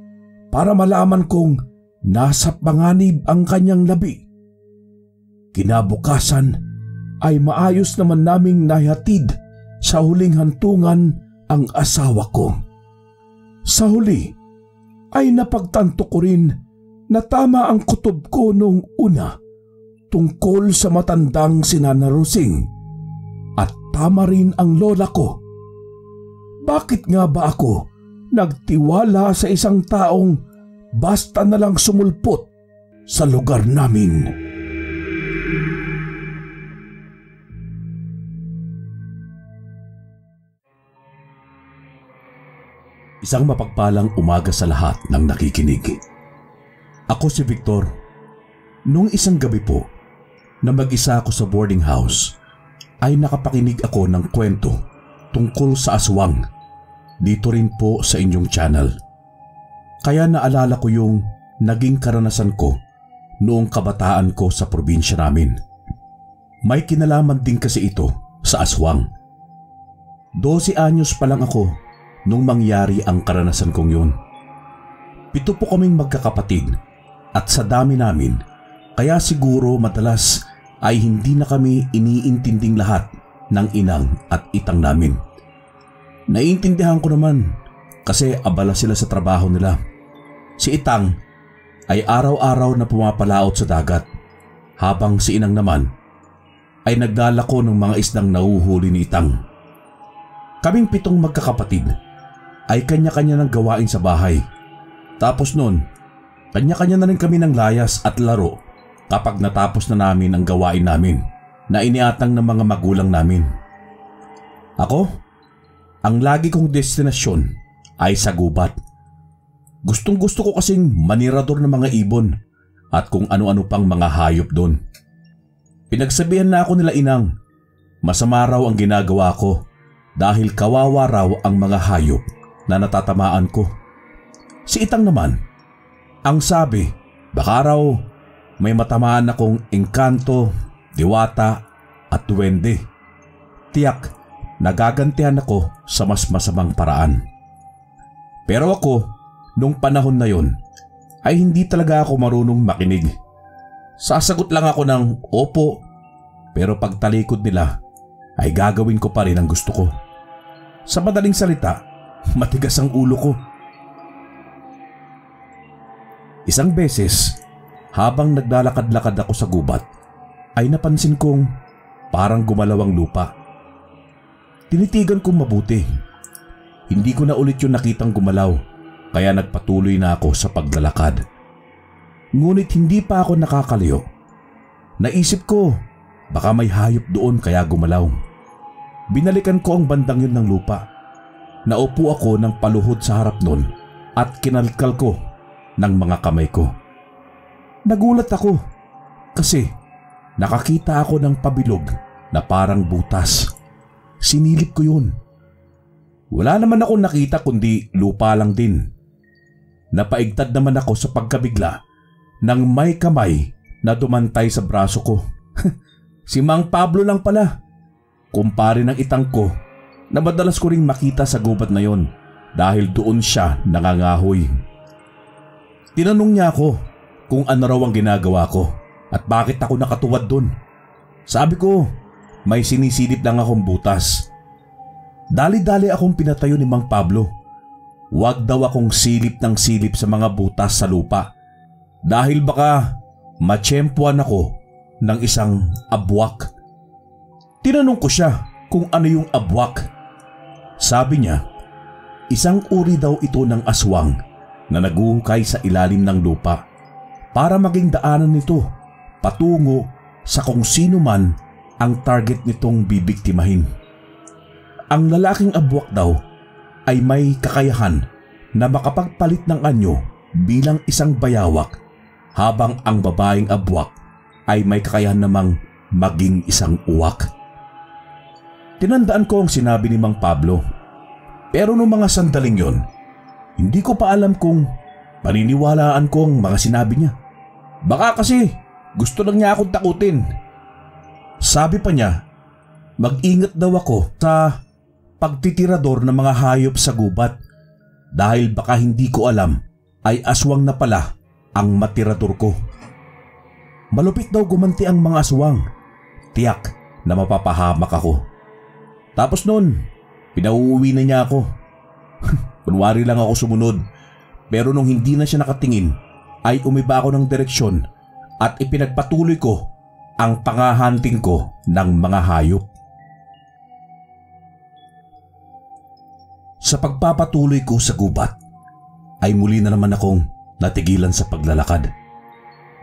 para malaman kong nasa panganib ang kanyang labi. Kinabukasan ay maayos naman naming nahihatid sa huling hantungan ang asawa ko. Sa huli ay napagtanto ko rin na tama ang kutob ko nung una tungkol sa matandang si Nana Rosing at tama rin ang lola ko. Bakit nga ba ako nagtiwala sa isang taong basta na lang sumulpot sa lugar namin? Isang mapagpalang umaga sa lahat ng nakikinig. Ako si Victor. Nung isang gabi po, na mag-isa ako sa boarding house, ay nakapakinig ako ng kwento tungkol sa aswang. Dito rin po sa inyong channel. Kaya naalala ko yung naging karanasan ko noong kabataan ko sa probinsya namin. May kinalaman din kasi ito sa aswang. 12 anyos pa lang ako nung mangyari ang karanasan kong yun. 7 po kaming magkakapatid at sa dami namin, kaya siguro madalas ay hindi na kami iniintinding lahat ng inang at itang namin. Naiintindihan ko naman kasi abala sila sa trabaho nila. Si itang ay araw-araw na pumapalaot sa dagat, habang si inang naman ay naglalako ng mga isdang nahuhuli ni itang. Kaming 7 magkakapatid ay kanya-kanya ng gawain sa bahay. Tapos nun, kanya-kanya na rin kami ng layas at laro kapag natapos na namin ang gawain namin na iniatang ng mga magulang namin. Ako, ang lagi kong destinasyon ay sa gubat. Gustong-gusto ko kasing manirador ng mga ibon at kung ano-ano pang mga hayop doon. Pinagsabihan na ako nila inang, masama raw ang ginagawa ko dahil kawawa raw ang mga hayop na natatamaan ko. Si itang naman, ang sabi, baka raw may matamaan akong engkanto, diwata at duwende. Tiyak, nagagantihan ako sa mas masamang paraan. Pero ako, nung panahon na yon, ay hindi talaga ako marunong makinig. Sasagot lang ako ng opo, pero pagtalikod nila ay gagawin ko pa rin ang gusto ko. Sa madaling salita, matigas ang ulo ko. Isang beses, habang naglalakad-lakad ako sa gubat, ay napansin kong parang gumalaw ang lupa. Tinitigan kong mabuti. Hindi ko na ulit yung nakitang gumalaw, kaya nagpatuloy na ako sa paglalakad. Ngunit hindi pa ako nakakaliw. Naisip ko, baka may hayop doon kaya gumalaw. Binalikan ko ang bandang yun ng lupa. Naupo ako ng paluhod sa harap nun at kinalkal ko ng mga kamay ko. Nagulat ako kasi nakakita ako ng pabilog na parang butas. Sinilip ko yun. Wala naman ako nakita kundi lupa lang din. Napaigtad naman ako sa pagkabigla nang may kamay na dumantay sa braso ko. Si Mang Pablo lang pala. Kumpare ng Itang ko na madalas ko ring makita sa gubat na yon dahil doon siya nangangahoy. Tinanong niya ako kung ano raw ang ginagawa ko at bakit ako nakatuwad doon. Sabi ko, may sinisilip lang akong butas. Dali-dali akong pinatayo ni Mang Pablo. Huwag daw akong silip ng silip sa mga butas sa lupa dahil baka matsyempuan ako ng isang abwak. Tinanong ko siya kung ano yung abwak. Sabi niya, isang uri daw ito ng aswang na naguhukay sa ilalim ng lupa para maging daanan nito patungo sa kung sino man ang target nitong bibiktimahin. Ang lalaking abwak daw ay may kakayahan na makapagpalit ng anyo bilang isang bayawak habang ang babaeng abwak ay may kakayahan namang maging isang uwak. Tinandaan ko ang sinabi ni Mang Pablo. Pero noong mga sandaling yon, hindi ko pa alam kung paniniwalaan ko ang mga sinabi niya. Baka kasi gusto lang niya akong takutin. Sabi pa niya, mag-ingat daw ako sa pagtitirador ng mga hayop sa gubat dahil baka hindi ko alam ay aswang na pala ang matirador ko. Malupit daw gumanti ang mga aswang. Tiyak na mapapahamak ako. Tapos noon, pinauuwi na niya ako. Kunwari lang ako sumunod, pero nung hindi na siya nakatingin ay umiba ako ng direksyon at ipinagpatuloy ko ang pangahunting ko ng mga hayop. Sa pagpapatuloy ko sa gubat ay muli na naman akong natigilan sa paglalakad.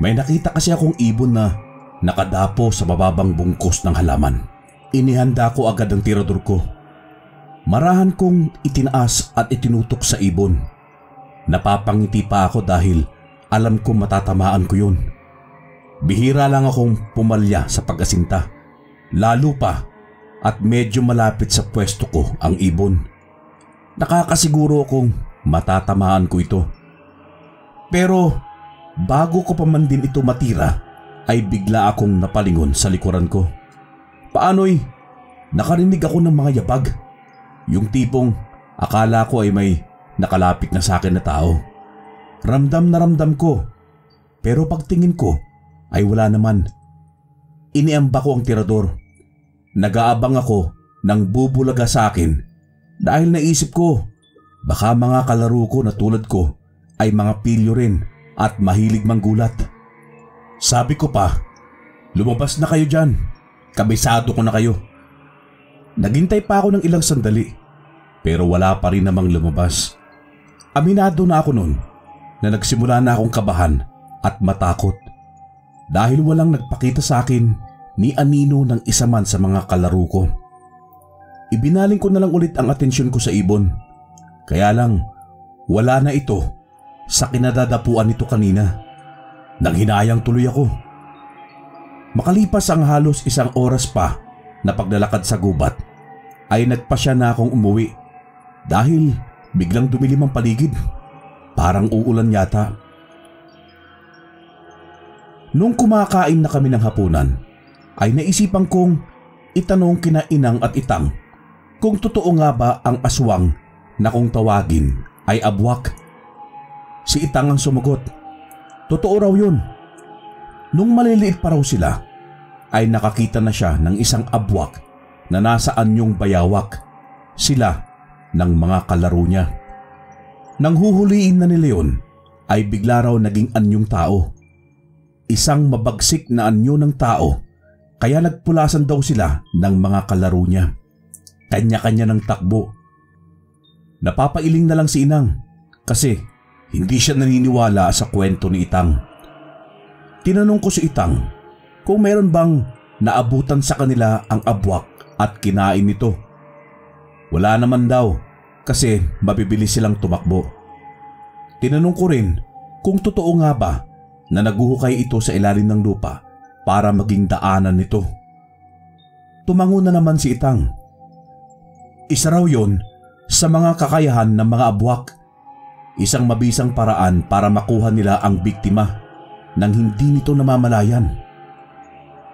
May nakita kasi akong ibon na nakadapo sa mababang bungkos ng halaman. Inihanda ko agad ang tirador ko. Marahan kong itinaas at itinutok sa ibon. Napapangiti pa ako dahil alam ko matatamaan ko yun. Bihira lang akong pumalya sa pag-asinta. Lalo pa at medyo malapit sa pwesto ko ang ibon. Nakakasiguro akong matatamaan ko ito. Pero bago ko pa man din ito matira ay bigla akong napalingon sa likuran ko. Paano'y nakarinig ako ng mga yabag. Yung tipong akala ko ay may nakalapit na sa akin na tao. Ramdam na ramdam ko, pero pagtingin ko ay wala naman. Iniamba ko ang tirador. Nag-aabang ako ng bubulaga sa akin dahil naisip ko baka mga kalaro ko na tulad ko ay mga pilyo rin at mahilig manggulat. Sabi ko pa, lumabas na kayo dyan. Kabisado ko na kayo. Naghintay pa ako ng ilang sandali pero wala pa rin namang lumabas. Aminado na ako noon na nagsimula na akong kabahan at matakot dahil walang nagpakita sa akin ni anino ng isa man sa mga kalaro ko. Ibinaling ko na lang ulit ang atensyon ko sa ibon. Kaya lang wala na ito sa kinadadapuan nito kanina. Nanghinayang tuloy ako. Makalipas ang halos isang oras pa na paglalakad sa gubat ay nagpasya na akong umuwi dahil biglang dumilim ang paligid. Parang uulan yata. Nung kumakain na kami ng hapunan ay naisipan kong itanong kina Inang at Itang kung totoo nga ba ang aswang na kung tawagin ay abwak. Si Itang ang sumagot. Totoo raw yun. Nung maliliit pa raw sila ay nakakita na siya ng isang abwak na nasa anyong bayawak. Sila ng mga kalaro niya. Nang huhuliin na ni Leon ay bigla raw naging anyong tao. Isang mabagsik na anyo ng tao kaya nagpulasan daw sila ng mga kalaro niya. Kanya-kanya ng takbo. Napapailing na lang si Inang kasi hindi siya naniniwala sa kwento ni Itang. Tinanong ko si Itang kung meron bang naabutan sa kanila ang abwak at kinain nito. Wala naman daw kasi mabibilis silang tumakbo. Tinanong ko rin kung totoo nga ba na naguhukay ito sa ilalim ng lupa para maging daanan nito. Tumango na naman si Itang. Isa raw yun sa mga kakayahan ng mga abwak. Isang mabisang paraan para makuha nila ang biktima nang hindi nito namamalayan.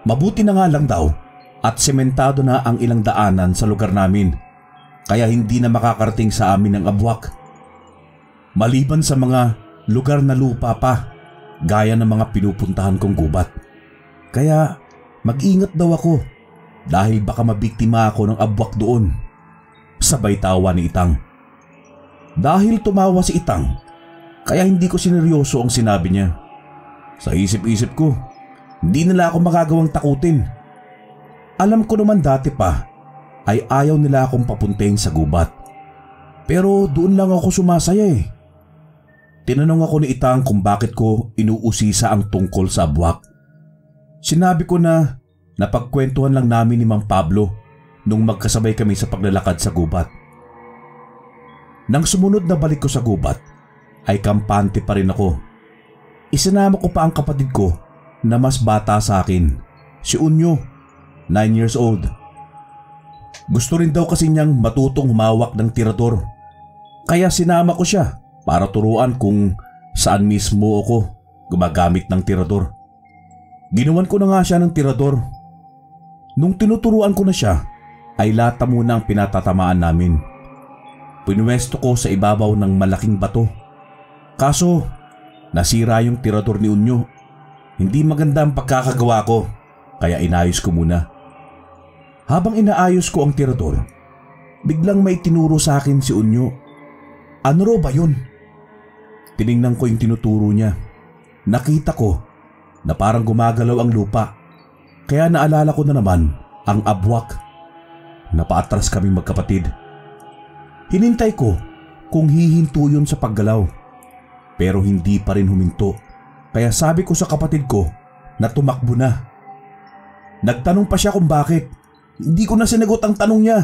Mabuti na nga lang daw at sementado na ang ilang daanan sa lugar namin, kaya hindi na makakarating sa amin ang abwak. Maliban sa mga lugar na lupa pa, gaya ng mga pinupuntahan kong gubat. Kaya mag-ingat daw ako dahil baka mabiktima ako ng abwak doon. Sabay tawa ni Itang. Dahil tumawa si Itang, kaya hindi ko sineryoso ang sinabi niya. Sa isip-isip ko, hindi nila ako magagawang takutin. Alam ko naman dati pa ay ayaw nila akong papuntahin sa gubat. Pero doon lang ako sumasaya eh. Tinanong ako ni Itang kung bakit ko inuusisa ang tungkol sa abwak. Sinabi ko na napagkwentuhan lang namin ni Mang Pablo nung magkasabay kami sa paglalakad sa gubat. Nang sumunod na balik ko sa gubat, ay kampante pa rin ako. Isinama ko pa ang kapatid ko na mas bata sa akin, si Unyo, 9 years old. Gusto rin daw kasi niyang matutong humawak ng tirador. Kaya sinama ko siya para turuan kung saan mismo ako gumagamit ng tirador. Ginawan ko na nga siya ng tirador. Nung tinuturuan ko na siya, ay lata muna ang pinatatamaan namin. Pinuwesto ko sa ibabaw ng malaking bato. Kaso, nasira yung tirador ni Unyo. Hindi maganda ang pagkakagawa ko, kaya inayos ko muna. Habang inaayos ko ang tirador, biglang may tinuro sa akin si Unyo. Ano raw ba yun? Tiningnan ko yung tinuturo niya. Nakita ko na parang gumagalaw ang lupa, kaya naalala ko na naman ang abwak. Napaatras kaming magkapatid. Hinintay ko kung hihinto yun sa paggalaw, pero hindi pa rin huminto. Kaya sabi ko sa kapatid ko na tumakbo na. Nagtanong pa siya kung bakit. Hindi ko na sinagot ang tanong niya.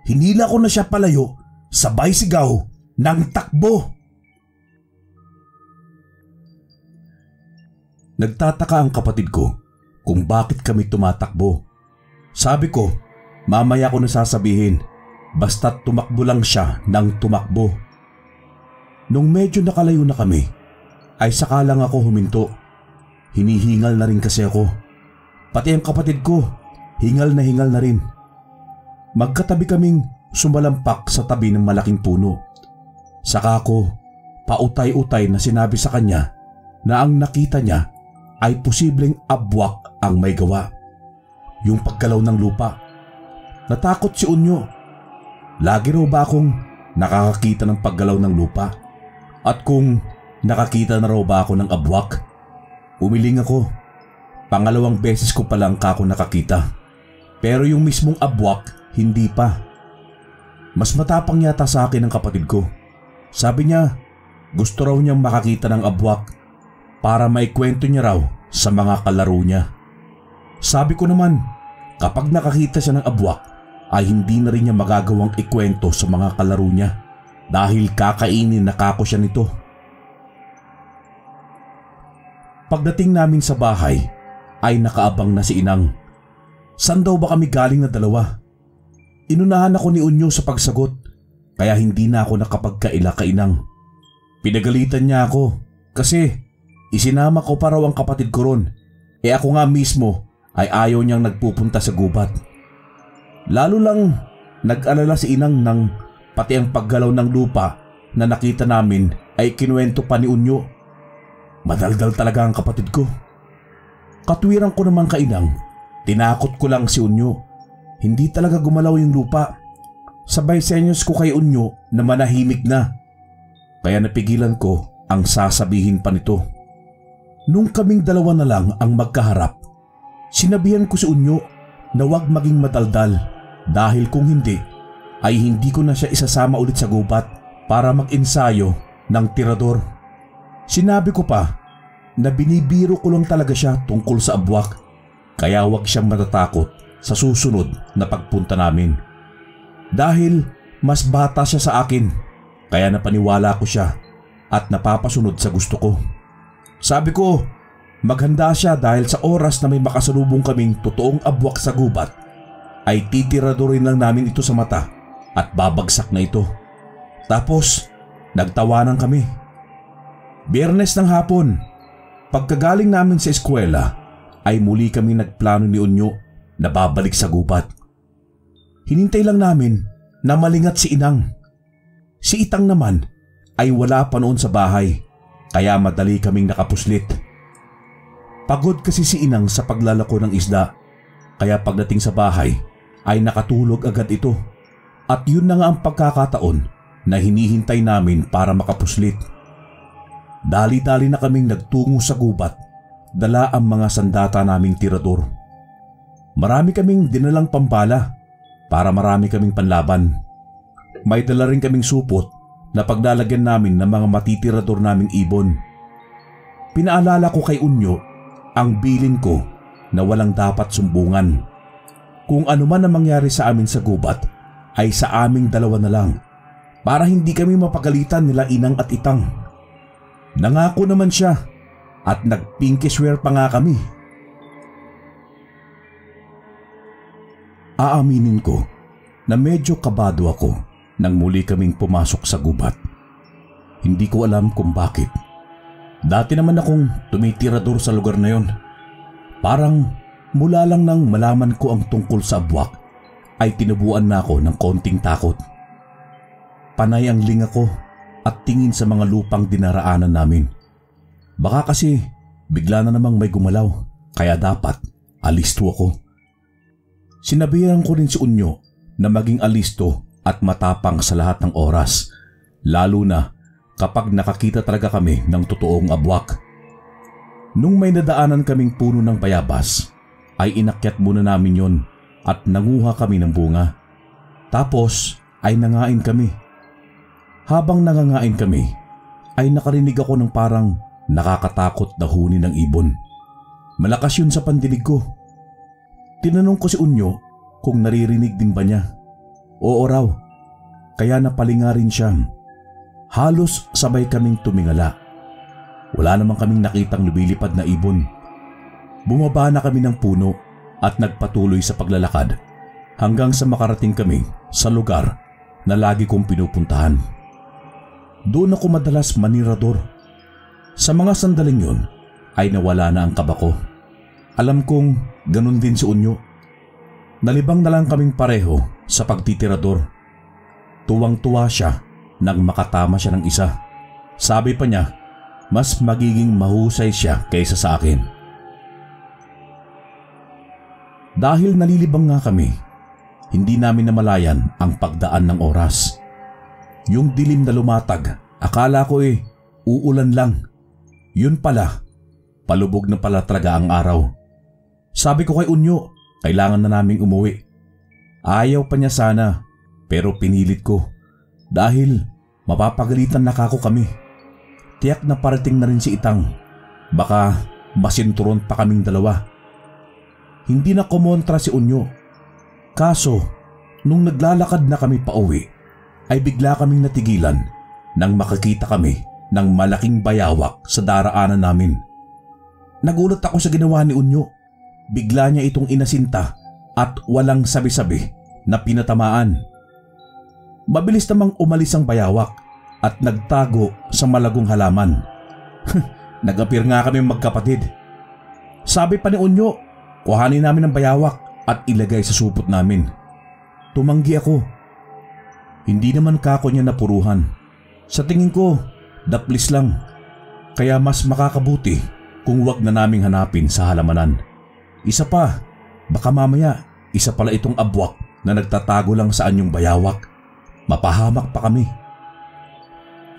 Hinila ko na siya palayo, sabay sigaw ng takbo. Nagtataka ang kapatid ko kung bakit kami tumatakbo. Sabi ko, mamaya ko na sasabihin, basta't tumakbo lang siya ng tumakbo. Nung medyo nakalayo na kami, ay saka lang ako huminto. Hinihingal na rin kasi ako. Pati ang kapatid ko, hingal na rin. Magkatabi kaming sumalampak sa tabi ng malaking puno. Saka ako, pautay-utay na sinabi sa kanya na ang nakita niya ay posibleng abwak ang may gawa. Yung paggalaw ng lupa. Natakot si Unyo. Lagi raw ba akong nakakakita ng paggalaw ng lupa? At kung nakakita na raw ba ako ng abwak? Umiling ako. Pangalawang beses ko palang kako nakakita. Pero yung mismong abwak, hindi pa. Mas matapang yata sa akin ang kapatid ko. Sabi niya, gusto raw niyang makakita ng abwak para maikwento niya raw sa mga kalaro niya. Sabi ko naman, kapag nakakita siya ng abwak, ay hindi na rin niya magagawang ikwento sa mga kalaro niya dahil kakainin na kako siya nito. Pagdating namin sa bahay ay nakaabang na si Inang. San daw ba kami galing na dalawa? Inunahan ako ni Unyo sa pagsagot kaya hindi na ako nakapagkaila kay Inang. Pinagalitan niya ako kasi isinama ko pa raw ang kapatid ko ron. Ako nga mismo ay ayaw niyang nagpupunta sa gubat. Lalo lang nag-alala si Inang nang pati ang paggalaw ng lupa na nakita namin ay kinuwento pa ni Unyo. Madaldal talaga ang kapatid ko. Katwiran ko naman kay Inang, tinakot ko lang si Unyo. Hindi talaga gumalaw yung lupa. Sabay senyos ko kay Unyo na manahimik na. Kaya napigilan ko ang sasabihin pa nito. Nung kaming dalawa na lang ang magkaharap, sinabihan ko si Unyo na huwag maging madaldal dahil kung hindi ay hindi ko na siya isasama ulit sa gubat para mag-ensayo ng tirador. Sinabi ko pa na binibiro ko lang talaga siya tungkol sa abwak, kaya huwag siyang matatakot sa susunod na pagpunta namin. Dahil mas bata siya sa akin, kaya napaniwala ko siya at napapasunod sa gusto ko. Sabi ko, maghanda siya dahil sa oras na may makasalubong kaming totoong abwak sa gubat, ay titiradorin lang namin ito sa mata at babagsak na ito. Tapos, nagtawanan kami. Biyernes ng hapon, pagkagaling namin sa eskwela, ay muli kami nagplano ni Unyo na babalik sa gubat. Hinintay lang namin na malingat si Inang. Si Itang naman ay wala pa noon sa bahay kaya madali kaming nakapuslit. Pagod kasi si Inang sa paglalako ng isda kaya pagdating sa bahay ay nakatulog agad ito at yun na nga ang pagkakataon na hinihintay namin para makapuslit. Dali-dali na kaming nagtungo sa gubat, dala ang mga sandata naming tirador. Marami kaming dinalang pambala para marami kaming panlaban. May dala rin kaming supot na paglalagyan namin ng mga matitirador naming ibon. Pinaalala ko kay Unyo ang bilin ko na walang dapat sumbungan. Kung ano man ang mangyari sa amin sa gubat ay sa aming dalawa na lang para hindi kami mapagalitan nila Inang at Itang. Nangako naman siya at nag-pinky swear pa nga kami. Aaminin ko na medyo kabado ako nang muli kaming pumasok sa gubat. Hindi ko alam kung bakit. Dati naman akong tumitirador sa lugar na yon. Parang mula lang nang malaman ko ang tungkol sa abwak ay tinubuan na ako ng konting takot. Panay ang linga ko at tingin sa mga lupang dinaraanan namin. Baka kasi bigla na namang may gumalaw kaya dapat alisto ako. Sinabihan ko rin si Unyo na maging alisto at matapang sa lahat ng oras, lalo na kapag nakakita talaga kami ng totoong abwak. Nung may nadaanan kaming puno ng bayabas, ay inakyat muna namin yon at nanguha kami ng bunga. Tapos ay nangain kami. Habang nangangain kami, ay nakarinig ako ng parang nakakatakot na huni ng ibon. Malakas yun sa pandinig ko. Tinanong ko si Unyo kung naririnig din ba niya. Oo raw, kaya napalinga rin siya. Halos sabay kaming tumingala. Wala namang kaming nakitang lumilipad na ibon. Bumaba na kami ng puno at nagpatuloy sa paglalakad hanggang sa makarating kami sa lugar na lagi kong pinupuntahan. Doon ako madalas manirador. Sa mga sandaling yun ay nawala na ang kaba ko. Alam kong ganun din si Unyo. Nalibang na lang kaming pareho sa pagtitirador. Tuwang-tuwa siya nang makatama siya ng isa. Sabi pa niya, mas magiging mahusay siya kaysa sa akin. Dahil nalilibang nga kami, hindi namin namalayan ang pagdaan ng oras. Yung dilim na lumatag, akala ko uulan lang. Yun pala, palubog na pala talaga ang araw. Sabi ko kay Unyo, kailangan na naming umuwi. Ayaw pa niya sana, pero pinilit ko dahil mapapagalitan na kako kami. Tiyak na parating na rin si Itang. Baka masinturon pa kaming dalawa. Hindi na kumontra si Unyo. Kaso, nung naglalakad na kami pauwi, ay bigla kaming natigilan nang makakita kami ng malaking bayawak sa daraanan namin. Nagulat ako sa ginawa ni Unyo. Bigla niya itong inasinta at walang sabi-sabi na pinatamaan. Mabilis namang umalis ang bayawak at nagtago sa malagong halaman. Nag-appear nga kami magkapatid. Sabi pa ni Unyo, kuhanin namin ang bayawak at ilagay sa supot namin. Tumanggi ako. Hindi naman kako niya napuruhan. Sa tingin ko, daplis lang. Kaya mas makakabuti kung wag na naming hanapin sa halamanan. Isa pa, baka mamaya isa pala itong abwak na nagtatago lang sa anyong bayawak. Mapahamak pa kami.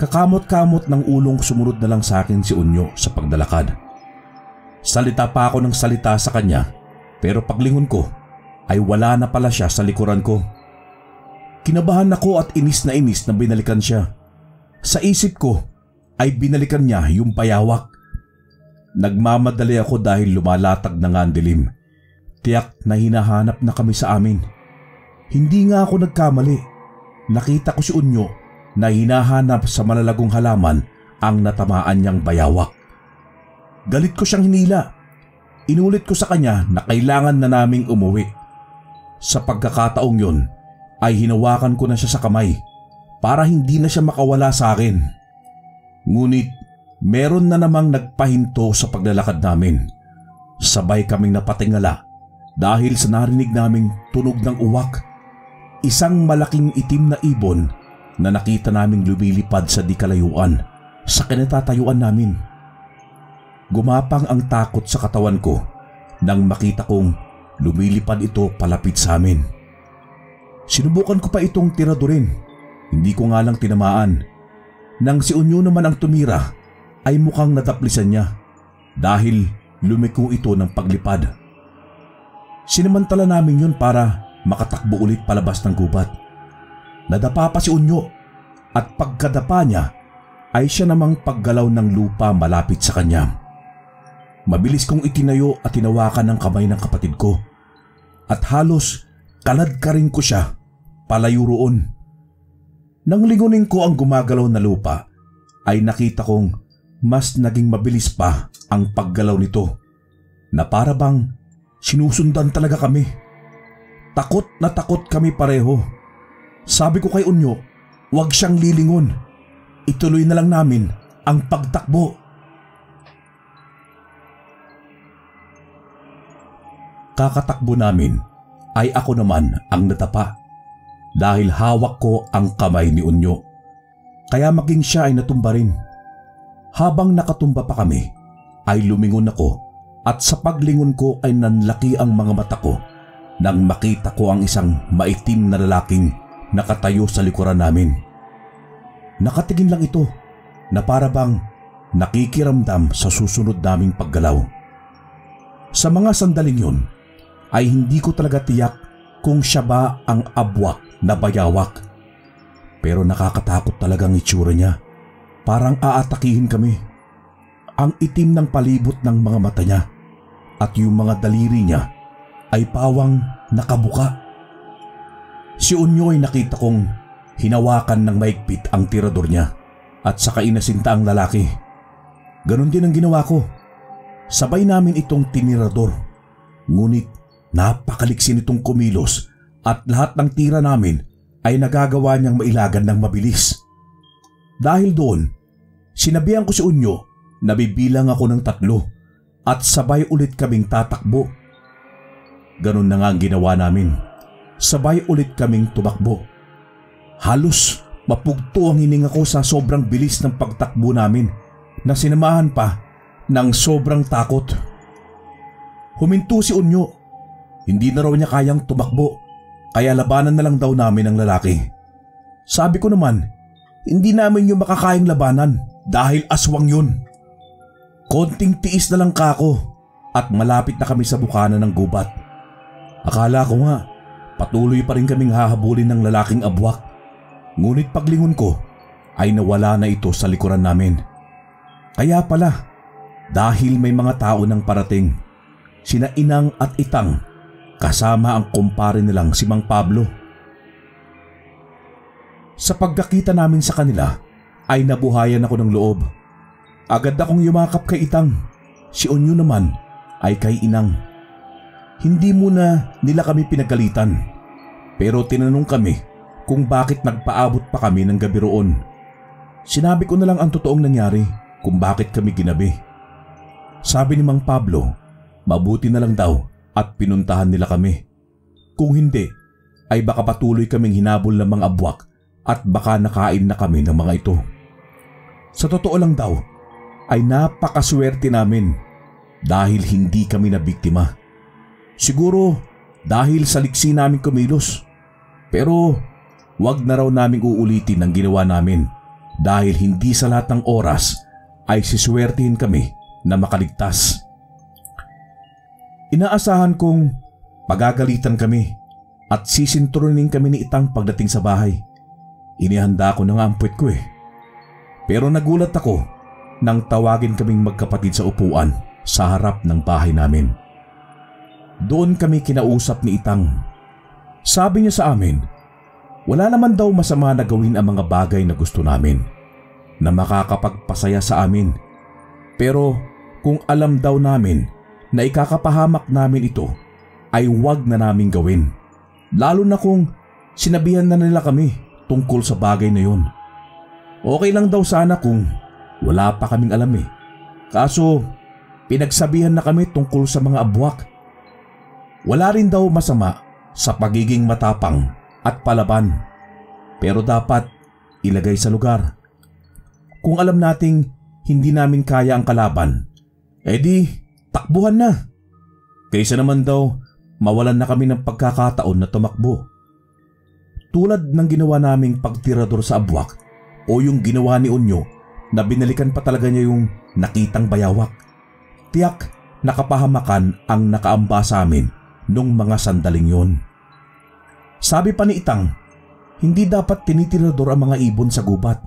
Kakamot-kamot ng ulong sumunod na lang sa akin si Unyo sa pagdalakad. Salita pa ako ng salita sa kanya pero paglingon ko ay wala na pala siya sa likuran ko. Kinabahan ako at inis na binalikan siya. Sa isip ko ay binalikan niya yung bayawak. Nagmamadali ako dahil lumalatag na nga ang dilim. Tiyak na hinahanap na kami sa amin. Hindi nga ako nagkamali. Nakita ko si Unyo na hinahanap sa malalagong halaman ang natamaan niyang bayawak. Galit ko siyang hinila. Inulit ko sa kanya na kailangan na naming umuwi. Sa pagkakataong yun ay hinawakan ko na siya sa kamay para hindi na siya makawala sa akin. Ngunit meron na namang nagpahinto sa paglalakad namin. Sabay kaming napatingala dahil sa narinig naming tunog ng uwak. Isang malaking itim na ibon na nakita naming lumilipad sa di kalayuan sa kinatatayuan namin. Gumapang ang takot sa katawan ko nang makita kong lumilipad ito palapit sa amin. Sinubukan ko pa itong tiradurin, hindi ko nga lang tinamaan. Nang si Unyo naman ang tumira ay mukhang nadaplisan niya dahil lumiko ito ng paglipad. Sinamantala namin yun para makatakbo ulit palabas ng gubat. Nadapa pa si Unyo at pagkadapa niya ay siya namang paggalaw ng lupa malapit sa kanya. Mabilis kong itinayo at tinawakan ng kamay ng kapatid ko at halos kaladkarin ko siya palayo roon. Nang lingunin ko ang gumagalaw na lupa ay nakita kong mas naging mabilis pa ang paggalaw nito na para bang sinusundan talaga kami. Takot na takot kami pareho. Sabi ko kay Unyo, huwag siyang lilingon. Ituloy na lang namin ang pagtakbo. Kakatakbo namin ay ako naman ang natapa dahil hawak ko ang kamay ni Unyo. Kaya maging siya ay natumba rin. Habang nakatumba pa kami ay lumingon ako at sa paglingon ko ay nanlaki ang mga mata ko nang makita ko ang isang maitim na lalaking nakatayo sa likuran namin. Nakatingin lang ito na para bang nakikiramdam sa susunod naming paggalaw. Sa mga sandaling yun ay hindi ko talaga tiyak kung siya ba ang abwak na bayawak. Pero nakakatakot talagang itsura niya. Parang aatakihin kami. Ang itim ng palibot ng mga mata niya at yung mga daliri niya ay pawang nakabuka. Si Unyo ay nakita kong hinawakan ng maigpit ang tirador niya at saka inasinta ang lalaki. Ganon din ang ginawa ko. Sabay namin itong tinirador. Ngunit napakaliksi nitong kumilos at lahat ng tira namin ay nagagawa niyang mailagan ng mabilis. Dahil doon, sinabihan ko si Unyo na bibilang ako ng 3 at sabay ulit kaming tatakbo. Ganon na nga ang ginawa namin. Sabay ulit kaming tumakbo. Halos mapugto ang hininga ko sa sobrang bilis ng pagtakbo namin na sinamahan pa ng sobrang takot. Huminto si Unyo. Hindi na raw niya kayang tumakbo kaya labanan na lang daw namin ang lalaki. Sabi ko naman, hindi namin yung makakayang labanan dahil aswang yun. Konting tiis na lang kako at malapit na kami sa bukana ng gubat. Akala ko nga patuloy pa rin kaming hahabulin ng lalaking abwak. Ngunit paglingon ko ay nawala na ito sa likuran namin. Kaya pala, dahil may mga tao nang parating, sina Inang at Itang kasama ang kumpare nilang si Mang Pablo. Sa pagkakita namin sa kanila ay nabuhayan ako ng loob. Agad akong yumakap kay Itang. Si Unyo naman ay kay Inang. Hindi muna nila kami pinagalitan pero tinanong kami kung bakit nagpaabot pa kami ng gabi roon. Sinabi ko na lang ang totoong nangyari kung bakit kami ginabi. Sabi ni Mang Pablo, mabuti na lang daw at pinuntahan nila kami. Kung hindi, ay baka patuloy kaming hinabol ng mga abwak at baka nakain na kami ng mga ito. Sa totoo lang daw, ay napakaswerte namin dahil hindi kami nabiktima. Siguro dahil sa liksi namin kumilos. Pero wag na raw naming uulitin ang ginawa namin dahil hindi sa lahat ng oras ay siswertihin kami na makaligtas. Inaasahan kong pagagalitan kami at sisinturunin kami ni Itang pagdating sa bahay. Inihanda ko na nga ang puwet ko eh. Pero nagulat ako nang tawagin kaming magkapatid sa upuan sa harap ng bahay namin. Doon kami kinausap ni Itang. Sabi niya sa amin, wala naman daw masama na gawin ang mga bagay na gusto namin na makakapagpasaya sa amin. Pero kung alam daw namin na ikakapahamak namin ito, ay wag na namin gawin. Lalo na kung sinabihan na nila kami tungkol sa bagay na yun. Okay lang daw sana kung wala pa kaming alam eh. Kaso Pinagsabihan na kami tungkol sa mga abwak. Wala rin daw masama sa pagiging matapang at palaban, pero dapat ilagay sa lugar. Kung alam nating hindi namin kaya ang kalaban, edi takbuhan na. Kaysa naman daw mawalan na kami ng pagkakataon na tumakbo. Tulad ng ginawa naming pagtirador sa abwak o yung ginawa ni Unyo na binalikan pa talaga niya yung nakitang bayawak. Tiyak na kapahamakan ang nakaamba sa amin nung mga sandaling yun. Sabi pa ni Itang, hindi dapat tinitirador ang mga ibon sa gubat.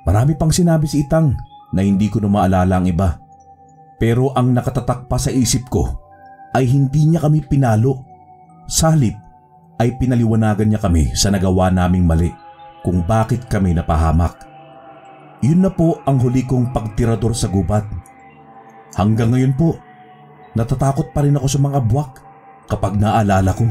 Marami pang sinabi si Itang na hindi ko na maalala ang iba. Pero ang nakatatak pa sa isip ko ay hindi niya kami pinalo. Sa halip ay pinaliwanagan niya kami sa nagawa naming mali kung bakit kami napahamak. Yun na po ang huli kong pagtirador sa gubat. Hanggang ngayon po, natatakot pa rin ako sa mga abwak kapag naalala ko.